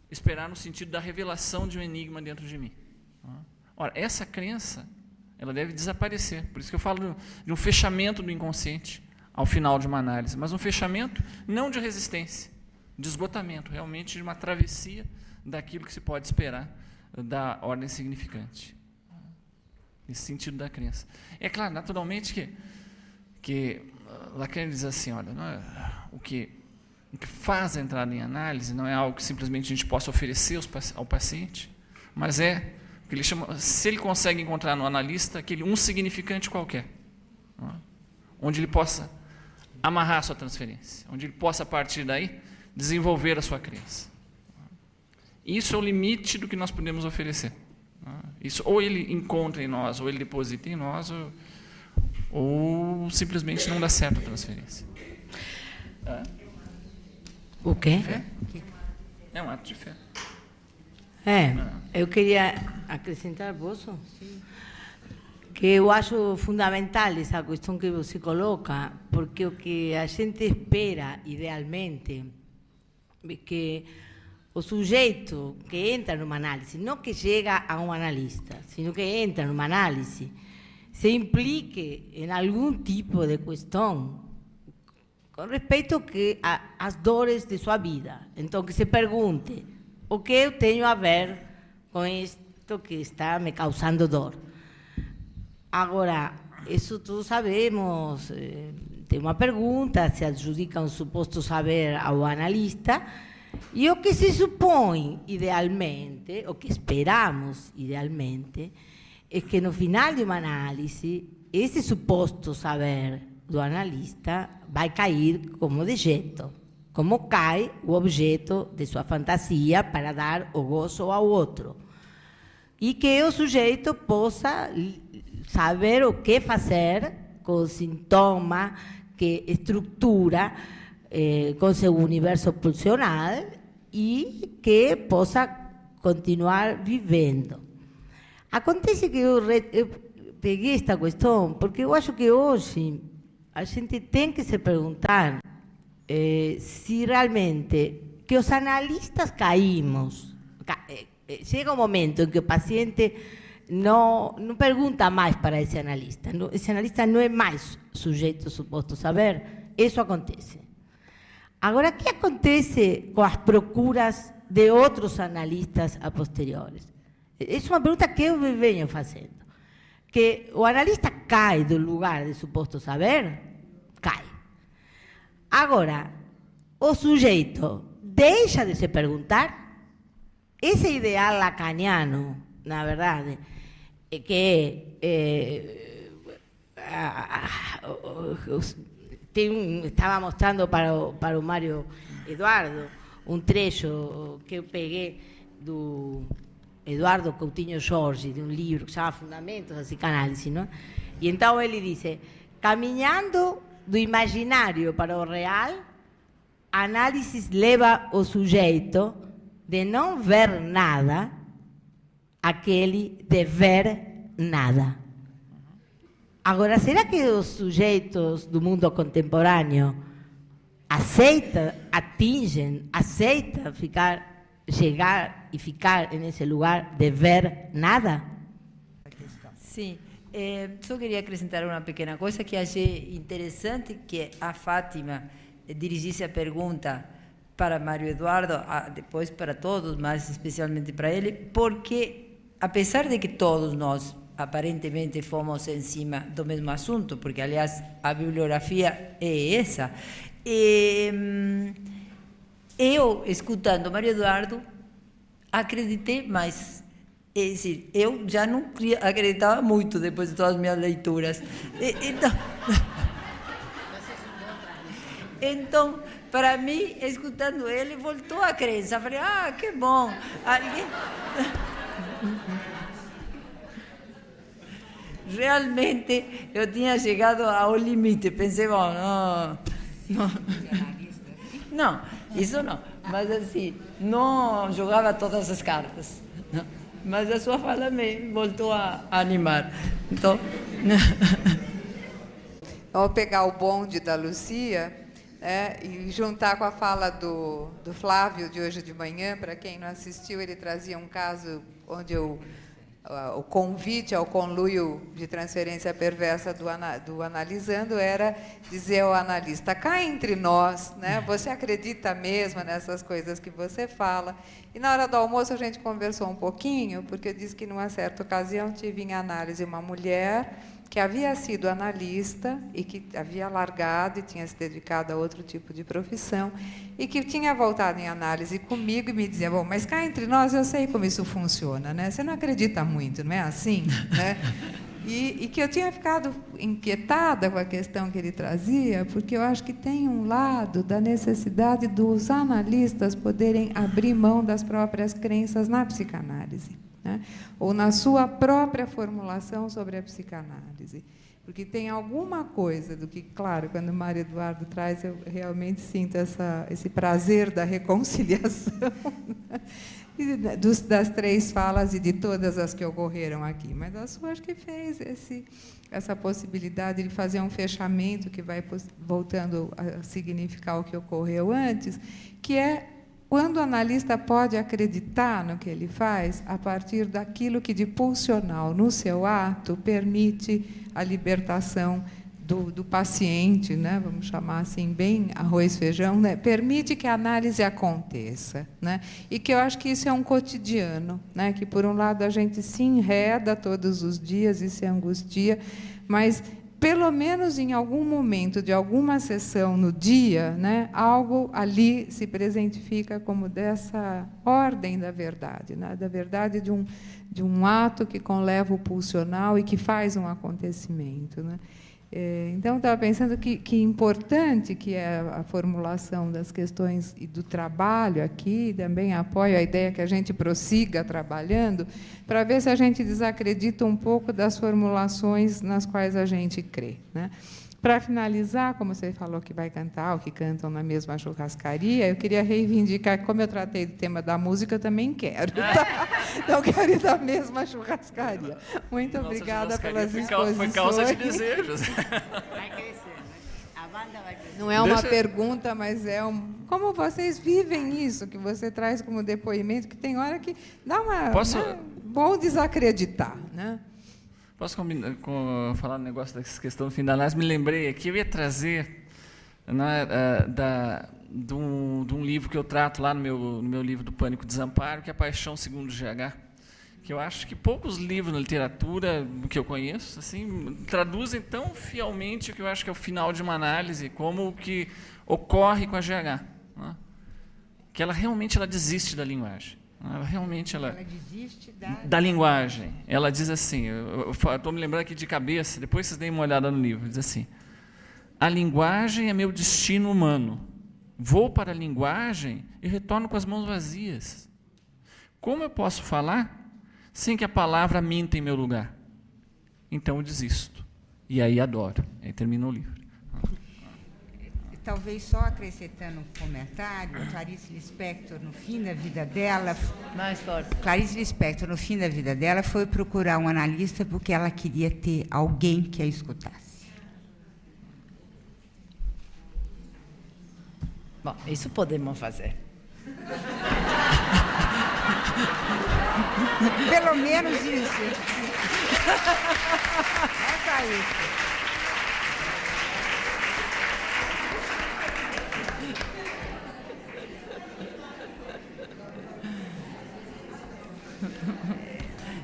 esperar no sentido da revelação de um enigma dentro de mim. Ora, essa crença ela deve desaparecer. Por isso que eu falo de um fechamento do inconsciente ao final de uma análise, mas um fechamento não de resistência, de esgotamento, realmente de uma travessia daquilo que se pode esperar da ordem significante. Nesse sentido da crença. É claro, naturalmente, que Lacan diz assim, olha, o que faz a entrada em análise não é algo que simplesmente a gente possa oferecer ao paciente, mas é o que ele chama, se ele consegue encontrar no analista um significante qualquer, onde ele possa amarrar a sua transferência, onde ele possa, a partir daí, desenvolver a sua crença. Isso é o limite do que nós podemos oferecer. Isso, ou ele encontra em nós, ou ele deposita em nós, ou simplesmente não dá certo a transferência. O quê? Fé? É um ato de fé. Eu queria acrescentar, posso? Que eu acho fundamental essa questão que você coloca, porque o que a gente espera, idealmente, é que o sujeito que entra numa análise, não que chega a um analista, sino que entra numa análise, se implique em algum tipo de questão com respeito às dores de sua vida. Então, que se pergunte, o que eu tenho a ver com isto que está me causando dor? Agora, isso todos sabemos, tem uma pergunta, se adjudica um suposto saber ao analista, e o que se supõe, idealmente, o que esperamos, idealmente, é que no final de uma análise, esse suposto saber do analista vai cair como dejeto, como cai o objeto de sua fantasia para dar o gozo ao outro. E que o sujeito possa saber o que fazer com o sintoma que estrutura com seu universo pulsional e que possa continuar vivendo. Acontece que eu peguei esta questão porque eu acho que hoje a gente tem que se perguntar se realmente que os analistas caímos. Chega um momento em que o paciente não pergunta mais para esse analista não é mais sujeito suposto saber, isso acontece. Agora, o que acontece com as procuras de outros analistas a posteriores? Essa é uma pergunta que eu venho fazendo. Que o analista cai do lugar de suposto saber? Cai. Agora, o sujeito deixa de se perguntar? Esse ideal lacaniano, na verdade, que estava mostrando para o Mário Eduardo um trecho que eu peguei do Eduardo Coutinho Jorge, de um livro que se chama Fundamentos da Psicanálise, não? E então ele diz, caminhando do imaginário para o real, a análise leva o sujeito de não ver nada àquele de ver nada. Agora, será que os sujeitos do mundo contemporâneo aceitam chegar e ficar nesse lugar de ver nada? Sim, só queria acrescentar uma pequena coisa que achei interessante, que a Fátima dirigisse a pergunta para Mário Eduardo, depois para todos, mas especialmente para ele, porque, apesar de que todos nós aparentemente fomos em cima do mesmo assunto, porque, aliás, a bibliografia é essa, eu, escutando Mário Eduardo, acreditei mais. É dizer, eu já não acreditava muito depois de todas as minhas leituras. Então, para mim, escutando ele, voltou a crença. Falei, que bom. Realmente, eu tinha chegado ao limite. Pensei, bom, não, isso não. Mas assim, não jogava todas as cartas. Não. Mas a sua fala me voltou a animar. Então... Vou pegar o bonde da Lucia e juntar com a fala do Flávio de hoje de manhã. Para quem não assistiu, ele trazia um caso onde eu o convite ao conluio de transferência perversa do analisando era dizer ao analista, cá entre nós, né? Você acredita mesmo nessas coisas que você fala? E na hora do almoço a gente conversou um pouquinho, porque eu disse que numa certa ocasião tive em análise uma mulher que havia sido analista e que havia largado e tinha se dedicado a outro tipo de profissão e que tinha voltado em análise comigo e me dizia, bom, mas cá entre nós eu sei como isso funciona, né? Você não acredita muito, não é assim? Né? E que eu tinha ficado inquietada com a questão que ele trazia, porque eu acho que tem um lado da necessidade dos analistas poderem abrir mão das próprias crenças na psicanálise, né? Ou na sua própria formulação sobre a psicanálise. Porque tem alguma coisa do que, claro, quando o Mário Eduardo traz, eu realmente sinto esse prazer da reconciliação, né? Das 3 falas e de todas as que ocorreram aqui. Mas a sua, acho que fez essa possibilidade de fazer um fechamento que vai voltando a significar o que ocorreu antes, que é quando o analista pode acreditar no que ele faz a partir daquilo que, de pulsional no seu ato, permite a libertação do paciente, né? Vamos chamar assim, bem arroz, feijão, né? Permite que a análise aconteça, né? E que eu acho que isso é um cotidiano, né? Que, por um lado, a gente se enreda todos os dias e se angustia, mas, pelo menos em algum momento de alguma sessão no dia, né, algo ali se presentifica como dessa ordem da verdade, né, da verdade de um ato que conleva o pulsional e que faz um acontecimento, né. Então, estava pensando que importante que é a formulação das questões e do trabalho aqui, também apoio a ideia que a gente prossiga trabalhando, para ver se a gente desacredita um pouco das formulações nas quais a gente crê, né? Para finalizar, como você falou que vai cantar, ou que cantam na mesma churrascaria, eu queria reivindicar que, como eu tratei do tema da música, eu também quero. Tá? Então, quero ir da mesma churrascaria. Muito obrigada pelas exposições. Foi causa de desejos. Vai crescer, a banda vai crescer. Não é uma pergunta, mas é como vocês vivem isso, que você traz como depoimento, que tem hora que dá uma... Né, bom desacreditar, né? Posso falar um negócio dessa questão do fim da análise? Me lembrei aqui, eu ia trazer, né, de um livro que eu trato lá no meu livro do Pânico e Desamparo, que é A Paixão Segundo GH, que eu acho que poucos livros na literatura que eu conheço assim, traduzem tão fielmente o que eu acho que é o final de uma análise, como o que ocorre com a GH, né? Que ela realmente desiste da linguagem. Ela desiste da linguagem. Ela diz assim, eu estou me lembrando aqui de cabeça, depois vocês deem uma olhada no livro, diz assim, a linguagem é meu destino humano. Vou para a linguagem e retorno com as mãos vazias. Como eu posso falar sem que a palavra minta em meu lugar? Então eu desisto. E aí adoro. Aí termina o livro. Talvez só acrescentando um comentário, Clarice Lispector, no fim da vida dela... Mais forte. Clarice Lispector, no fim da vida dela, foi procurar um analista porque ela queria ter alguém que a escutasse. Bom, isso podemos fazer. Pelo menos isso. É só isso.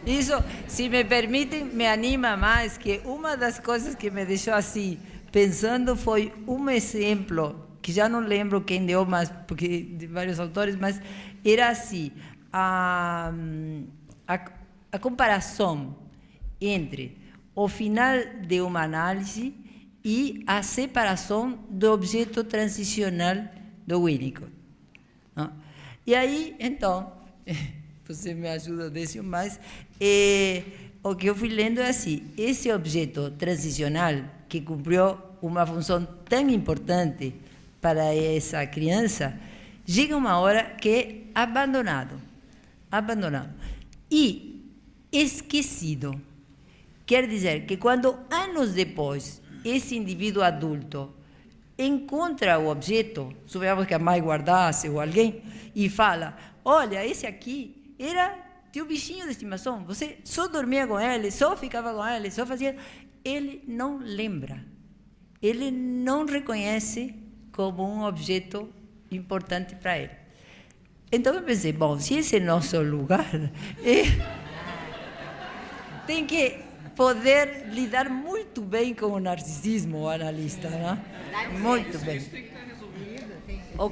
Isso, se me permitem, me anima mais, que uma das coisas que me deixou assim, pensando, foi um exemplo, que já não lembro quem deu, mas, porque de vários autores, mas era assim, a comparação entre o final de uma análise e a separação do objeto transicional do Winnicott. E aí, então... Você me ajuda desse, mas o que eu fui lendo é assim, esse objeto transicional que cumpriu uma função tão importante para essa criança, chega uma hora que é abandonado e esquecido. Quer dizer que quando anos depois esse indivíduo adulto encontra o objeto, suponhamos que a mãe guardasse ou alguém, e fala, olha, esse aqui era teu bichinho de estimação, você só dormia com ele, só ficava com ele, só fazia... Ele não lembra, ele não reconhece como um objeto importante para ele. Então eu pensei, bom, se esse é nosso lugar, tem que poder lidar muito bem com o narcisismo, o analista, não? Muito bem. O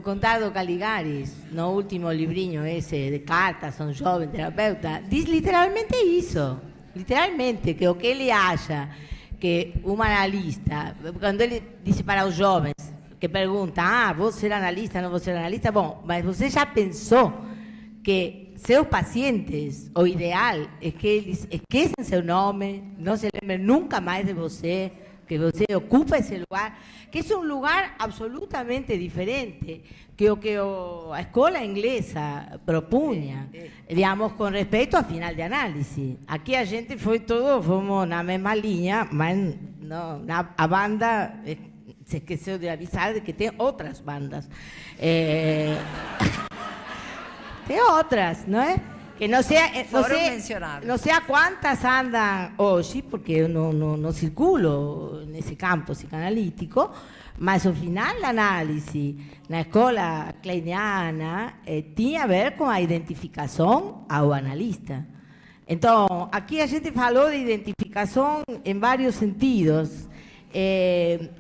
Contardo Caligares, no último livrinho esse de cartas a um jovem terapeuta, diz literalmente isso. Literalmente, que o que ele acha que um analista, quando ele disse para os jovens, que pergunta, vou ser analista, não vou ser analista, bom, mas você já pensou que seus pacientes, o ideal é que eles esqueçam seu nome, não se lembrem nunca mais de você, que você ocupa esse lugar, que é um lugar absolutamente diferente que o que a escola inglesa propunha, digamos, com respeito ao final de análise. Aqui a gente fomos na mesma linha, mas não, a banda se esqueceu de avisar de que tem outras bandas. Tem outras, não é? Que não sei a quantas andam hoje, porque eu não circulo nesse campo psicanalítico, mas o final da análise na escola kleiniana tinha a ver com a identificação ao analista. Então, aqui a gente falou de identificação em vários sentidos.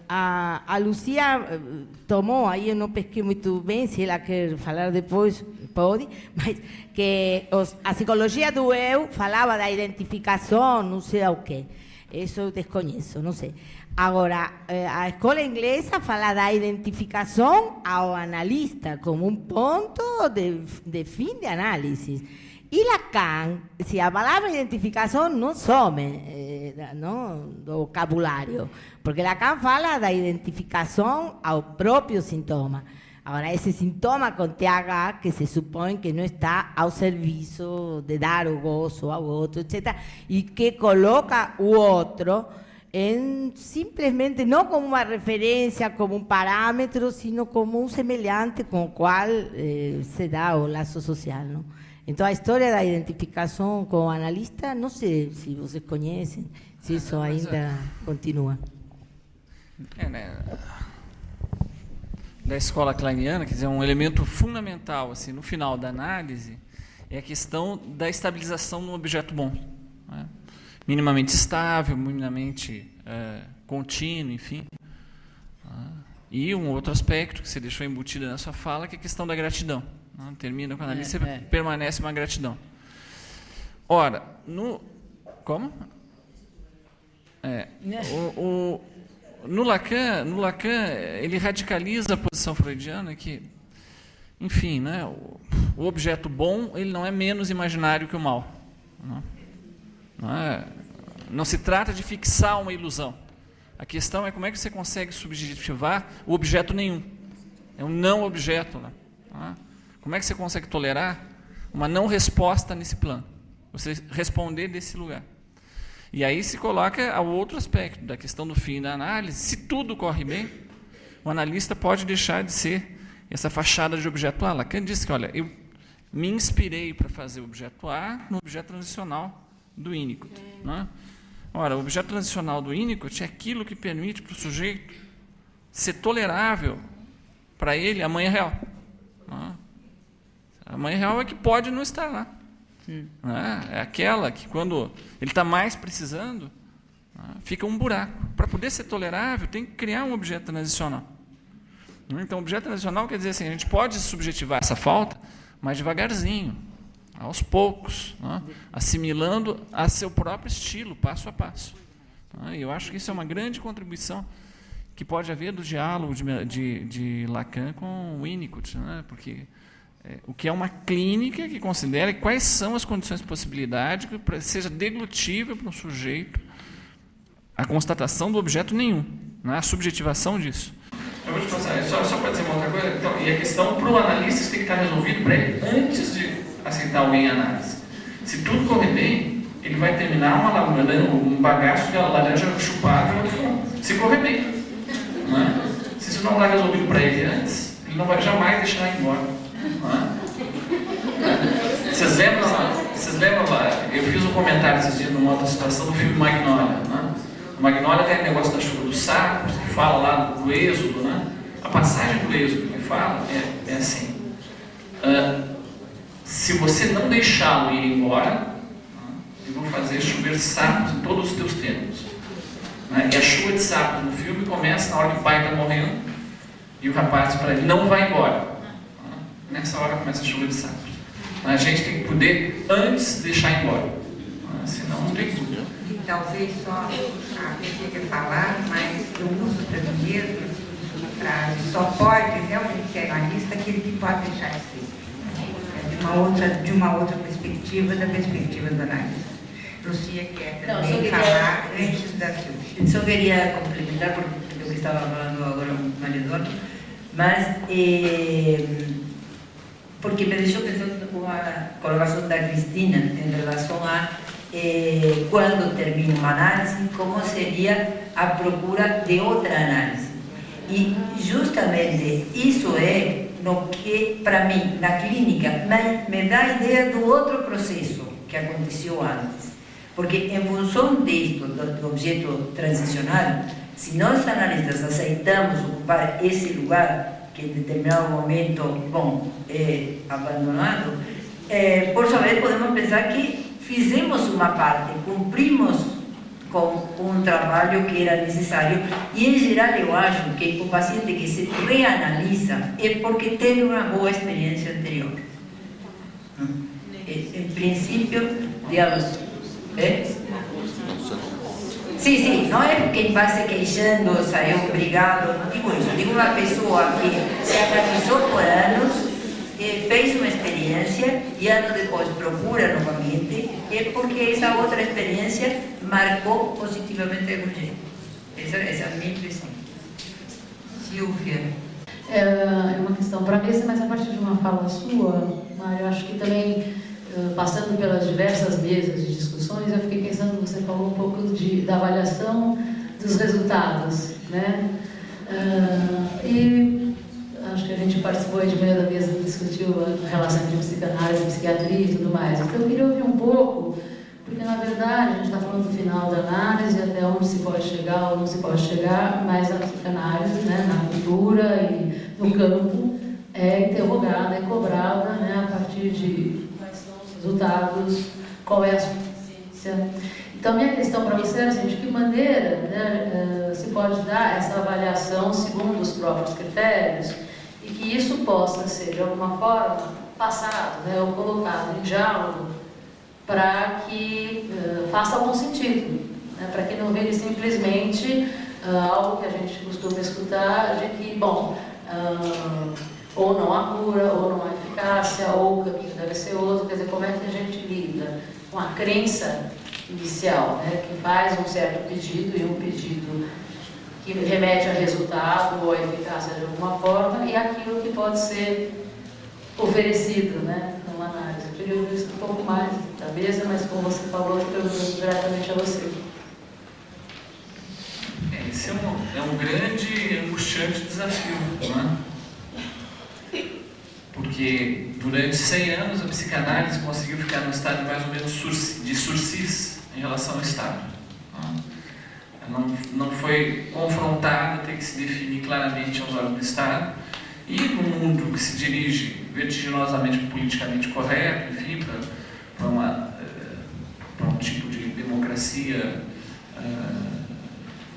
A Lucia tomou, aí eu não pesquei muito bem, se ela quer falar depois, pode, mas que a psicologia do eu falava da identificação, não sei o quê. Isso eu desconheço, não sei. Agora, a escola inglesa fala da identificação ao analista como um ponto de fim de análise. E Lacan, se a palavra identificação não some do vocabulário, porque Lacan fala da identificação ao próprio sintoma. Agora, esse sintoma com TH, que se supõe que não está ao serviço de dar o gozo ao outro, etc., e que coloca o outro simplesmente não como uma referência, como um parâmetro, sino como um semelhante com o qual se dá o laço social, não? Então, a história da identificação com o analista, não sei se vocês conhecem, se isso ainda continua. Da escola kleiniana, quer dizer, um elemento fundamental assim, no final da análise é a questão da estabilização no objeto bom. Né? Minimamente estável, minimamente contínuo, enfim. E um outro aspecto que você deixou embutido na sua fala, que é a questão da gratidão. Termina com a analista, permanece uma gratidão. Ora, como? No Lacan, ele radicaliza a posição freudiana que, enfim, né, o objeto bom ele não é menos imaginário que o mal. Não se trata de fixar uma ilusão. A questão é como é que você consegue subjetivar o objeto nenhum. É um não objeto. Né? Como é que você consegue tolerar uma não resposta nesse plano? Você responder desse lugar. E aí se coloca o outro aspecto da questão do fim da análise. Se tudo corre bem, o analista pode deixar de ser essa fachada de objeto A. Lacan disse que, olha, eu me inspirei para fazer o objeto A no objeto transicional do Winnicott. Né? Ora, o objeto transicional do Winnicott é aquilo que permite para o sujeito ser tolerável para ele a mãe real. Né? A mãe real é que pode não estar lá. É aquela que, quando ele está mais precisando, fica um buraco. Para poder ser tolerável, tem que criar um objeto transicional. Então, o objeto transicional quer dizer assim, a gente pode subjetivar essa falta, mas devagarzinho, aos poucos, assimilando a seu próprio estilo, passo a passo. E eu acho que isso é uma grande contribuição que pode haver do diálogo de Lacan com Winnicott, porque o que é uma clínica que considera quais são as condições de possibilidade que seja deglutível para um sujeito a constatação do objeto nenhum, a subjetivação disso. Eu vou te passar, só para dizer uma outra coisa, então, e a questão para o analista tem que estar resolvido para ele antes de aceitar alguém em análise. Se tudo correr bem, ele vai terminar um bagaço de laranja chupado no fundo. Se correr bem. Não é? Se isso não está resolvido para ele antes, ele não vai jamais deixar ir embora. Se Vocês lembram lá? Eu fiz um comentário esses dias numa outra situação do filme Magnolia. Né? O Magnolia tem o negócio da chuva dos sapos, que fala lá do Êxodo. Né? A passagem do Êxodo que fala é assim: se você não deixá-lo ir embora, eu vou fazer chover sapos em todos os teus templos. Né? E a chuva de sapos no filme começa na hora que o pai está morrendo e o rapaz diz para ele: não vai embora. Nessa hora começa a chuva de sapos. A gente tem que poder antes deixar embora, senão não tem tudo. E talvez só a pessoa quer falar, mas eu uso para mim mesmo a frase: só pode realmente ser analista aquele que pode deixar de ser. De uma outra perspectiva, da perspectiva do analista. Lucia quer também falar antes da Silvia. Só queria complementar porque o que estava falando agora o Maria Eduardo, mas porque me deixou pensando com a colocação da Cristina em relação a quando termina uma análise, como seria a procura de outra análise. E justamente isso é no que, para mim, na clínica, me dá a ideia do outro processo que aconteceu antes. Porque em função disto, do objeto transicional, se nós analistas aceitamos ocupar esse lugar, que em determinado momento, bom, é abandonado, por sua vez podemos pensar que fizemos uma parte, cumprimos com um trabalho que era necessário. E em geral eu acho que o paciente que se reanalisa é porque teve uma boa experiência anterior. Em princípio, digamos, Sim, não é quem vai se queixando, saiu obrigado, não digo isso, digo uma pessoa que se analisou por anos, fez uma experiência e anos depois procura novamente, é porque essa outra experiência marcou positivamente algum jeito. Essa é a minha impressão. Silvia. É uma questão para a mesa, mas a partir de uma fala sua, Mário, eu acho que também, passando pelas diversas mesas de discussões, eu fiquei pensando, você falou um pouco da avaliação dos resultados, né? E acho que a gente participou de meio da mesa e discutiu a relação entre psicanálise, psiquiatria e tudo mais. Então eu queria ouvir um pouco, porque na verdade a gente está falando do final da análise, até onde se pode chegar ou não se pode chegar, mas a psicanálise, né, na cultura e no campo, é interrogada, é cobrada, né, a partir de quais são os resultados, qual é a suficiência. Então, minha questão para você é assim, de que maneira, né, se pode dar essa avaliação segundo os próprios critérios e que isso possa ser, de alguma forma, passado, né, ou colocado em diálogo para que faça algum sentido, né, para que não vire simplesmente algo que a gente costuma escutar de que, bom, ou não há cura, ou não há eficácia, ou o caminho deve ser outro. Quer dizer, como é que a gente lida com a crença inicial, né, que faz um certo pedido e um pedido que remete a resultado ou a eficácia de alguma forma e aquilo que pode ser oferecido, né, numa análise. Eu queria ouvir isso um pouco mais da mesa, mas como você falou, eu pergunto diretamente a você. Esse é um grande, angustiante desafio, né? Porque durante 100 anos a psicanálise conseguiu ficar no estado mais ou menos de sursis em relação ao Estado. Não foi confrontada, tem que se definir claramente aos olhos do Estado. E no mundo que se dirige vertiginosamente politicamente correto, enfim, para um tipo de democracia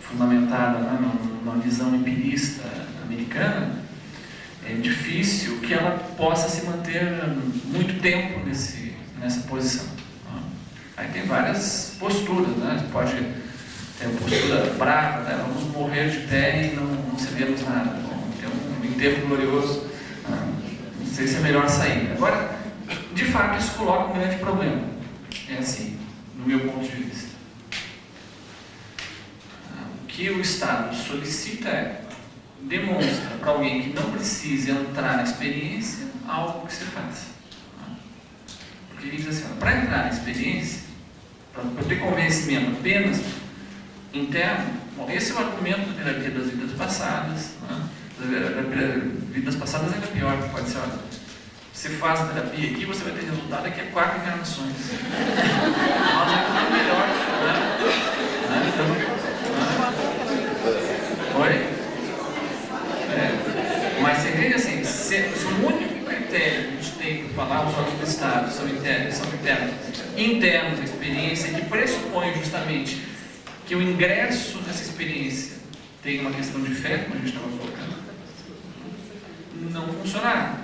fundamentada, né, numa visão empirista americana, é difícil que ela possa se manter muito tempo nessa posição. Aí tem várias posturas, né? Você pode ter uma postura brava, né? Vamos morrer de pé e não cedemos nada. Tem um enterro glorioso, não sei se é melhor sair. Agora, de fato, isso coloca um grande problema. É assim, no meu ponto de vista. O que o Estado solicita demonstra para alguém que não precisa entrar na experiência algo que se faz. Porque ele diz assim, para entrar na experiência, para ter convencimento apenas interno, bom, esse é o argumento da terapia das vidas passadas, né? Vidas passadas ainda pior, que pode ser Você faz a terapia aqui, você vai ter resultado daqui a 4 encarnações. Nós é tudo melhor, né? Oi? Mas você entende assim, se o único critério que a gente tem para falar, os órgãos do Estado são internos à experiência, que pressupõe justamente que o ingresso nessa experiência tem uma questão de fé, como a gente estava colocando, não funcionará.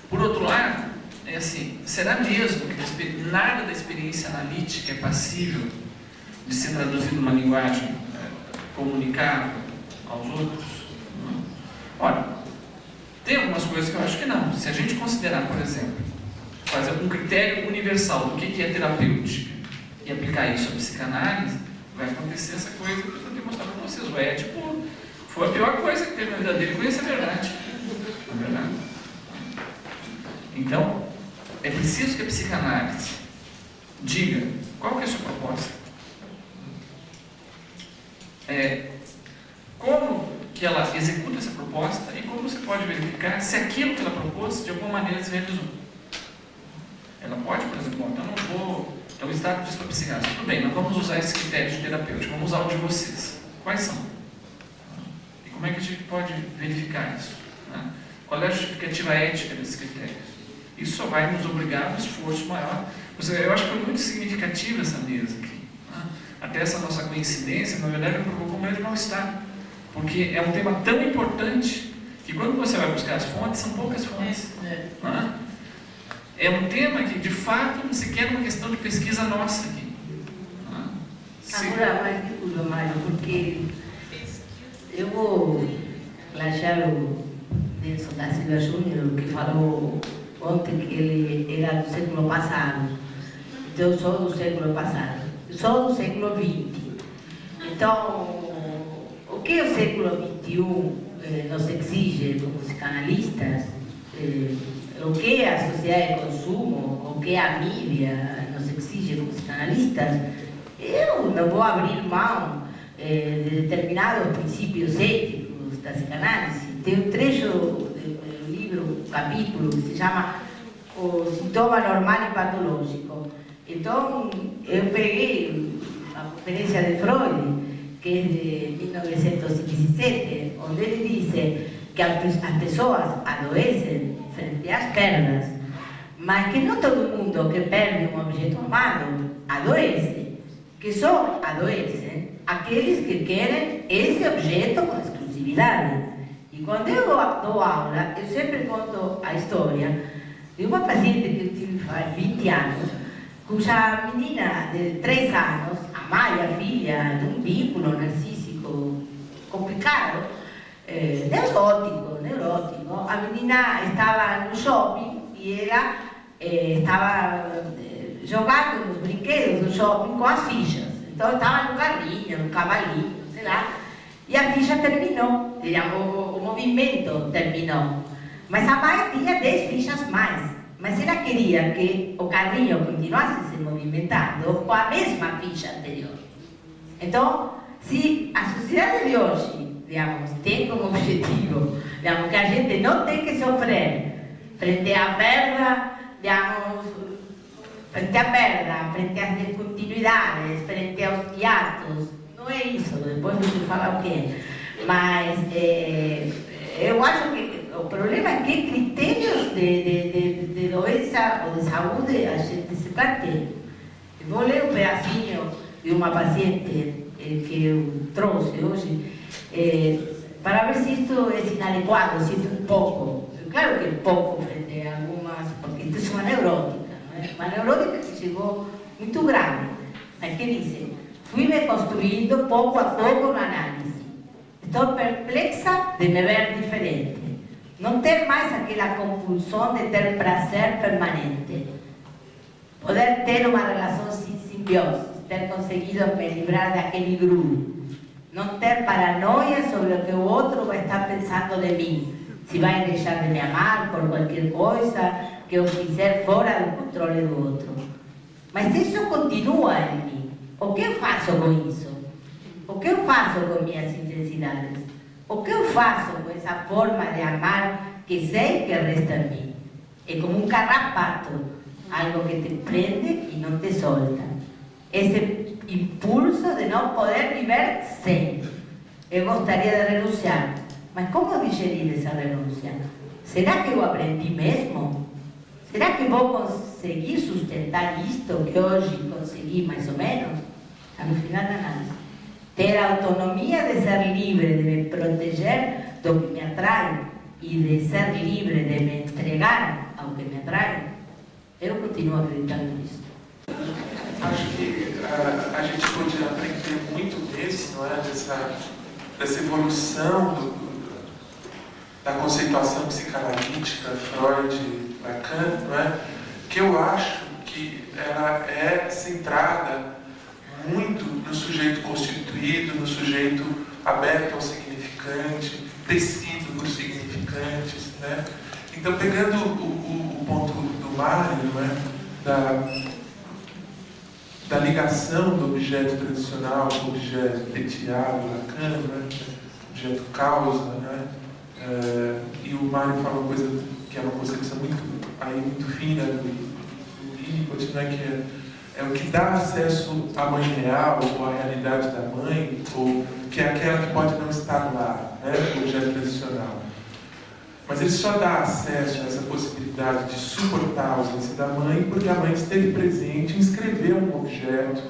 Por outro lado, é assim, será mesmo que nada da experiência analítica é passível de ser traduzido numa linguagem comunicável aos outros? Olha, tem algumas coisas que eu acho que não. Se a gente considerar, por exemplo, fazer um critério universal do que é terapêutica e aplicar isso à psicanálise, vai acontecer essa coisa que eu tentei mostrar para vocês. O Édipo foi a pior coisa que teve na vida dele, conhecer a verdade. Não é verdade? Então, é preciso que a psicanálise diga qual que é a sua proposta. Como que ela executa essa proposta e como você pode verificar se aquilo que ela propôs de alguma maneira se realizou. Ela pode, por exemplo, então não vou. Então o Estado diz para a psicanálise, tudo bem, nós vamos usar esse critério de terapêutico, vamos usar o de vocês. Quais são? E como é que a gente pode verificar isso? Né? Qual é a justificativa ética desses critérios? Isso só vai nos obrigar a um esforço maior. Eu acho que foi muito significativa essa mesa aqui. Né? Até essa nossa coincidência, na verdade, me provocou um grande mal-estar. Porque é um tema tão importante que quando você vai buscar as fontes, são poucas fontes. Né? É um tema que, de fato, sequer é uma questão de pesquisa nossa aqui. Né? Agora, mais desculpa, Mário, porque eu vou plagiar o Nelson da Silva Júnior, que falou ontem que ele era do século passado. Então, eu sou do século passado. Eu sou do século XX. Então, o que o século XXI nos exige como psicanalistas, o que a sociedade de consumo, o que a mídia nos exige como psicanalistas, eu não vou abrir mão de determinados princípios éticos da psicanálise. Tem um trecho do livro, um capítulo, que se chama O Sintoma Normal e Patológico. Então, eu peguei a conferência de Freud, que é de 1917, onde ele diz que as pessoas adoecem frente às perdas, mas que não todo mundo que perde um objeto amado adoece, que só adoecem aqueles que querem esse objeto com exclusividade. E quando eu dou aula, eu sempre conto a história de uma paciente que eu tive faz 20 anos, cuja menina de 3 anos, a Maia, filha de um vínculo narcísico complicado, neurótico. A menina estava no shopping e ela estava jogando nos brinquedos do shopping com as fichas. Então estava no carrinho, no cavalinho, sei lá, e a ficha terminou, o movimento terminou. Mas a Maia tinha 10 fichas mais. Mas ela queria que o carrinho continuasse se movimentando com a mesma ficha anterior. Então, se a sociedade de hoje, digamos, tem como objetivo, digamos, que a gente não tem que sofrer frente à perda, digamos, frente às descontinuidades, frente aos hiatos, não é isso, depois você fala o quê. Mas eu acho que o problema é que critérios de doença ou de saúde a gente se planteia. Eu vou ler um pedacinho de uma paciente que eu trouxe hoje, para ver se isto é inadequado, se isto é pouco. Claro que é pouco frente a algumas, porque isto é uma neurótica, não é? Uma neurótica que chegou muito grave. Mas que diz, fui me construindo pouco a pouco na análise. Estou perplexa de me ver diferente. Não ter mais aquela compulsão de ter prazer permanente. Poder ter uma relação sem simbiose, ter conseguido me livrar daquele grupo. Não ter paranoia sobre o que o outro vai estar pensando de mim. Se vai deixar de me amar por qualquer coisa que eu fizer fora do controle do outro. Mas isso continua em mim. O que eu faço com isso? O que eu faço com minhas intensidades? O que eu faço com essa forma de amar que sei que resta em mim? É como um carrapato, algo que te prende e não te solta. Esse impulso de não poder viver sem. Eu gostaria de renunciar, mas como digerir essa renúncia? Será que eu aprendi mesmo? Será que vou conseguir sustentar isto que hoje consegui mais ou menos? No final da análise, ter a autonomia de ser livre, de me proteger do que me atrai e de ser livre de me entregar ao que me atrai, eu continuo acreditando nisso. Acho que a gente podia aprender muito disso, não é? Dessa evolução da conceituação psicanalítica, Freud, Lacan, não é? Que eu acho que ela é centrada muito no sujeito constituído, no sujeito aberto ao significante, tecido por significantes, né? Então, pegando o ponto do Mário, né? Da ligação do objeto tradicional com o objeto petiado, Lacan, né? Objeto causa, né? E o Mário fala uma coisa que é uma concepção muito fina do Winnicott, né? Que é o que dá acesso à mãe real, ou à realidade da mãe, ou que é aquela que pode não estar lá, né? O objeto tradicional. Mas ele só dá acesso a essa possibilidade de suportar a ausência da mãe porque a mãe esteve presente e inscreveu um objeto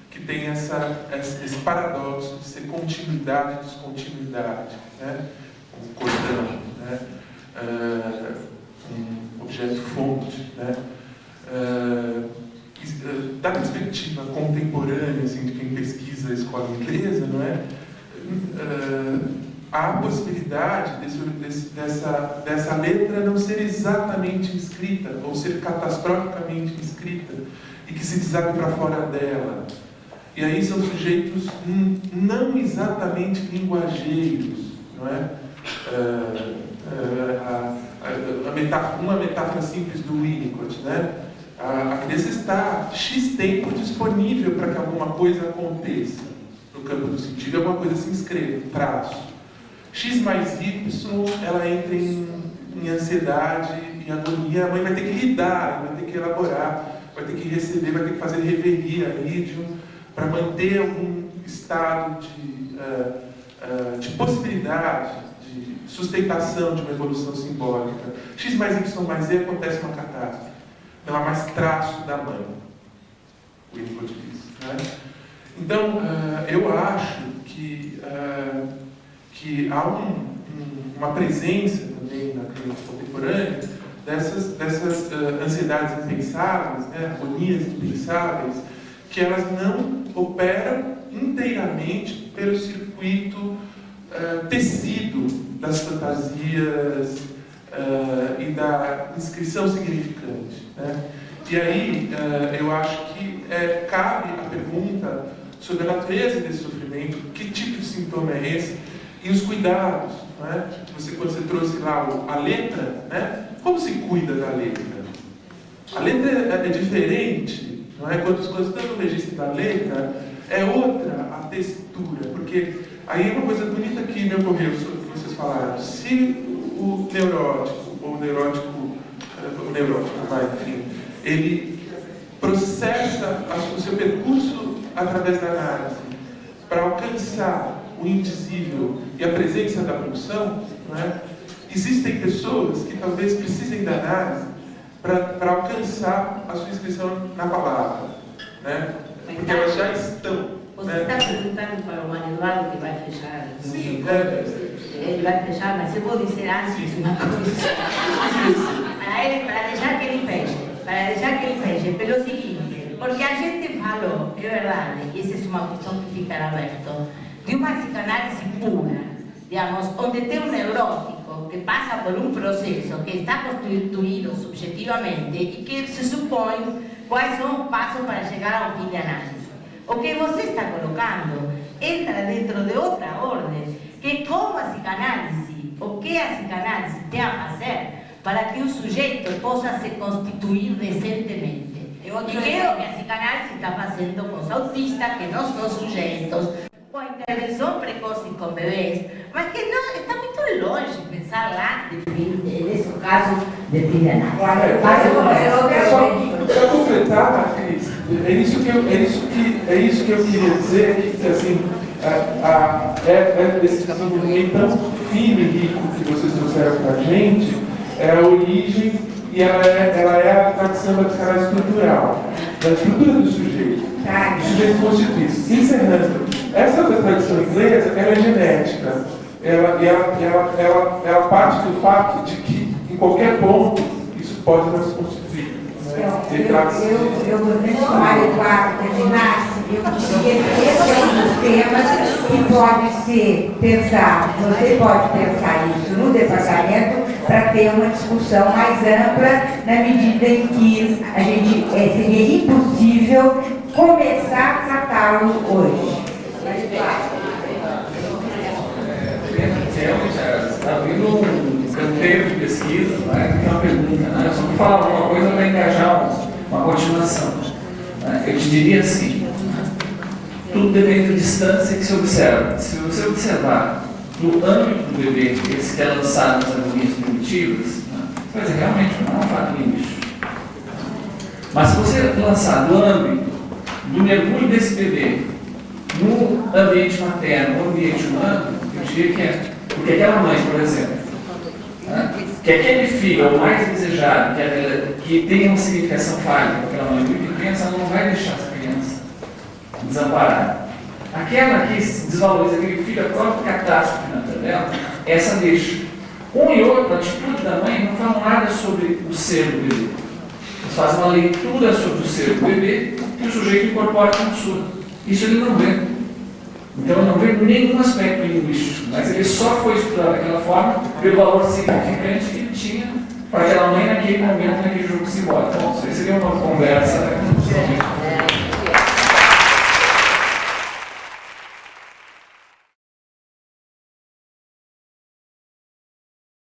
que tem esse paradoxo de ser continuidade e descontinuidade, né? Um cordão, né? Um objeto fonte, né? Da perspectiva contemporânea, assim, de quem pesquisa a escola inglesa, não é? Há a possibilidade dessa letra não ser exatamente inscrita, ou ser catastroficamente inscrita, e que se desabe para fora dela. E aí são sujeitos não exatamente linguageiros, não é? Uma metáfora simples do Winnicott, né? A criança está X tempo disponível para que alguma coisa aconteça. No campo do sentido, alguma coisa se inscreva, traço. X mais Y, ela entra em ansiedade, em agonia. A mãe vai ter que lidar, vai ter que elaborar, vai ter que receber, vai ter que fazer revelia, medium, para manter algum estado de possibilidade, de sustentação de uma evolução simbólica. X mais Y mais Z acontece uma catástrofe. Não há mais traço da mãe. O Winnicott diz, né? Então, eu acho que há uma presença também na clínica contemporânea dessas ansiedades impensáveis, né? Agonias impensáveis, que elas não operam inteiramente pelo circuito tecido das fantasias e da inscrição significante, né? E aí eu acho que cabe a pergunta sobre a natureza desse sofrimento, que tipo de sintoma é esse, e os cuidados, né? Quando você trouxe lá a letra, né? Como se cuida da letra? A letra é diferente, não é? Quando estão no registro da letra, é outra a textura, porque aí é uma coisa bonita que me ocorreu sobre o que vocês falaram. Se o neurótico, enfim, ele processa o seu percurso através da análise para alcançar o indizível e a presença da pulsão, não é? Existem pessoas que talvez precisem da análise para alcançar a sua inscrição na palavra, né? Porque elas já estão. Você está perguntando para o Mário Eduardo que vai fechar? Sim, ele vai fechar, mas eu vou dizer antes uma coisa. Para deixar que ele feche, pelo seguinte, porque a gente falou, é verdade, essa é uma questão que fica aberta, de uma psicanálise pura, digamos, onde tem um neurótico que passa por um processo que está constituído subjetivamente e que se supõe quais são os passos para chegar ao fim de análise. O que você está colocando entra dentro de outra ordem, que é como a psicanálise, o que a psicanálise tem a fazer para que o sujeito possa se constituir decentemente. E que é o que a psicanálise está fazendo com os autistas, que não são sujeitos, com a intervenção precoce com bebês, mas que não, está muito longe pensar lá, nesse caso, Para completar, Cris, é isso que eu queria dizer, que assim, esse desenvolvimento tão fino e rico que vocês trouxeram para a gente, é a origem e ela é a tradição da psicanálise estrutural, da estrutura do sujeito. O sujeito constitui-se. Encerrando, essa tradição inglesa, ela é genética. Ela parte do fato de que, em qualquer ponto, isso pode não se constituir. Eu gostaria de chamar o Eduardo terminasse. Eu diria que esse é um dos temas que pode ser pensado. Você pode pensar isso no departamento para ter uma discussão mais ampla, na medida em que a gente seria impossível começar a tratá-lo hoje. Está abrindo um canteiro de pesquisa, né? Tem uma pergunta, né? Eu só vou falar alguma coisa para engajar uma continuação. Né? Eu te diria assim, tudo depende da distância que se observa. Se você observar no âmbito do bebê, esse que é lançado nas harmonias primitivas, né? Você vai dizer, realmente não é um fato linguístico. Mas se você lançar do âmbito do mergulho desse bebê no ambiente materno, no ambiente humano, eu diria que é. Porque aquela mãe, por exemplo, né, que aquele filho é o mais desejado, que tem uma significação falha para aquela mãe muito intensa, ela não vai deixar essa criança desamparada. Aquela que desvaloriza aquele filho, a própria catástrofe na vida dela, essa deixa. Um e outro, a atitude da mãe não falam nada sobre o ser do bebê. Eles fazem uma leitura sobre o ser do bebê que o sujeito incorpora como sua. Isso ele não vê. Então ele não vê nenhum aspecto linguístico, mas ele só foi estudado daquela forma pelo valor significante que ele tinha para aquela mãe naquele momento, naquele jogo simbólico. Então, isso seria uma conversa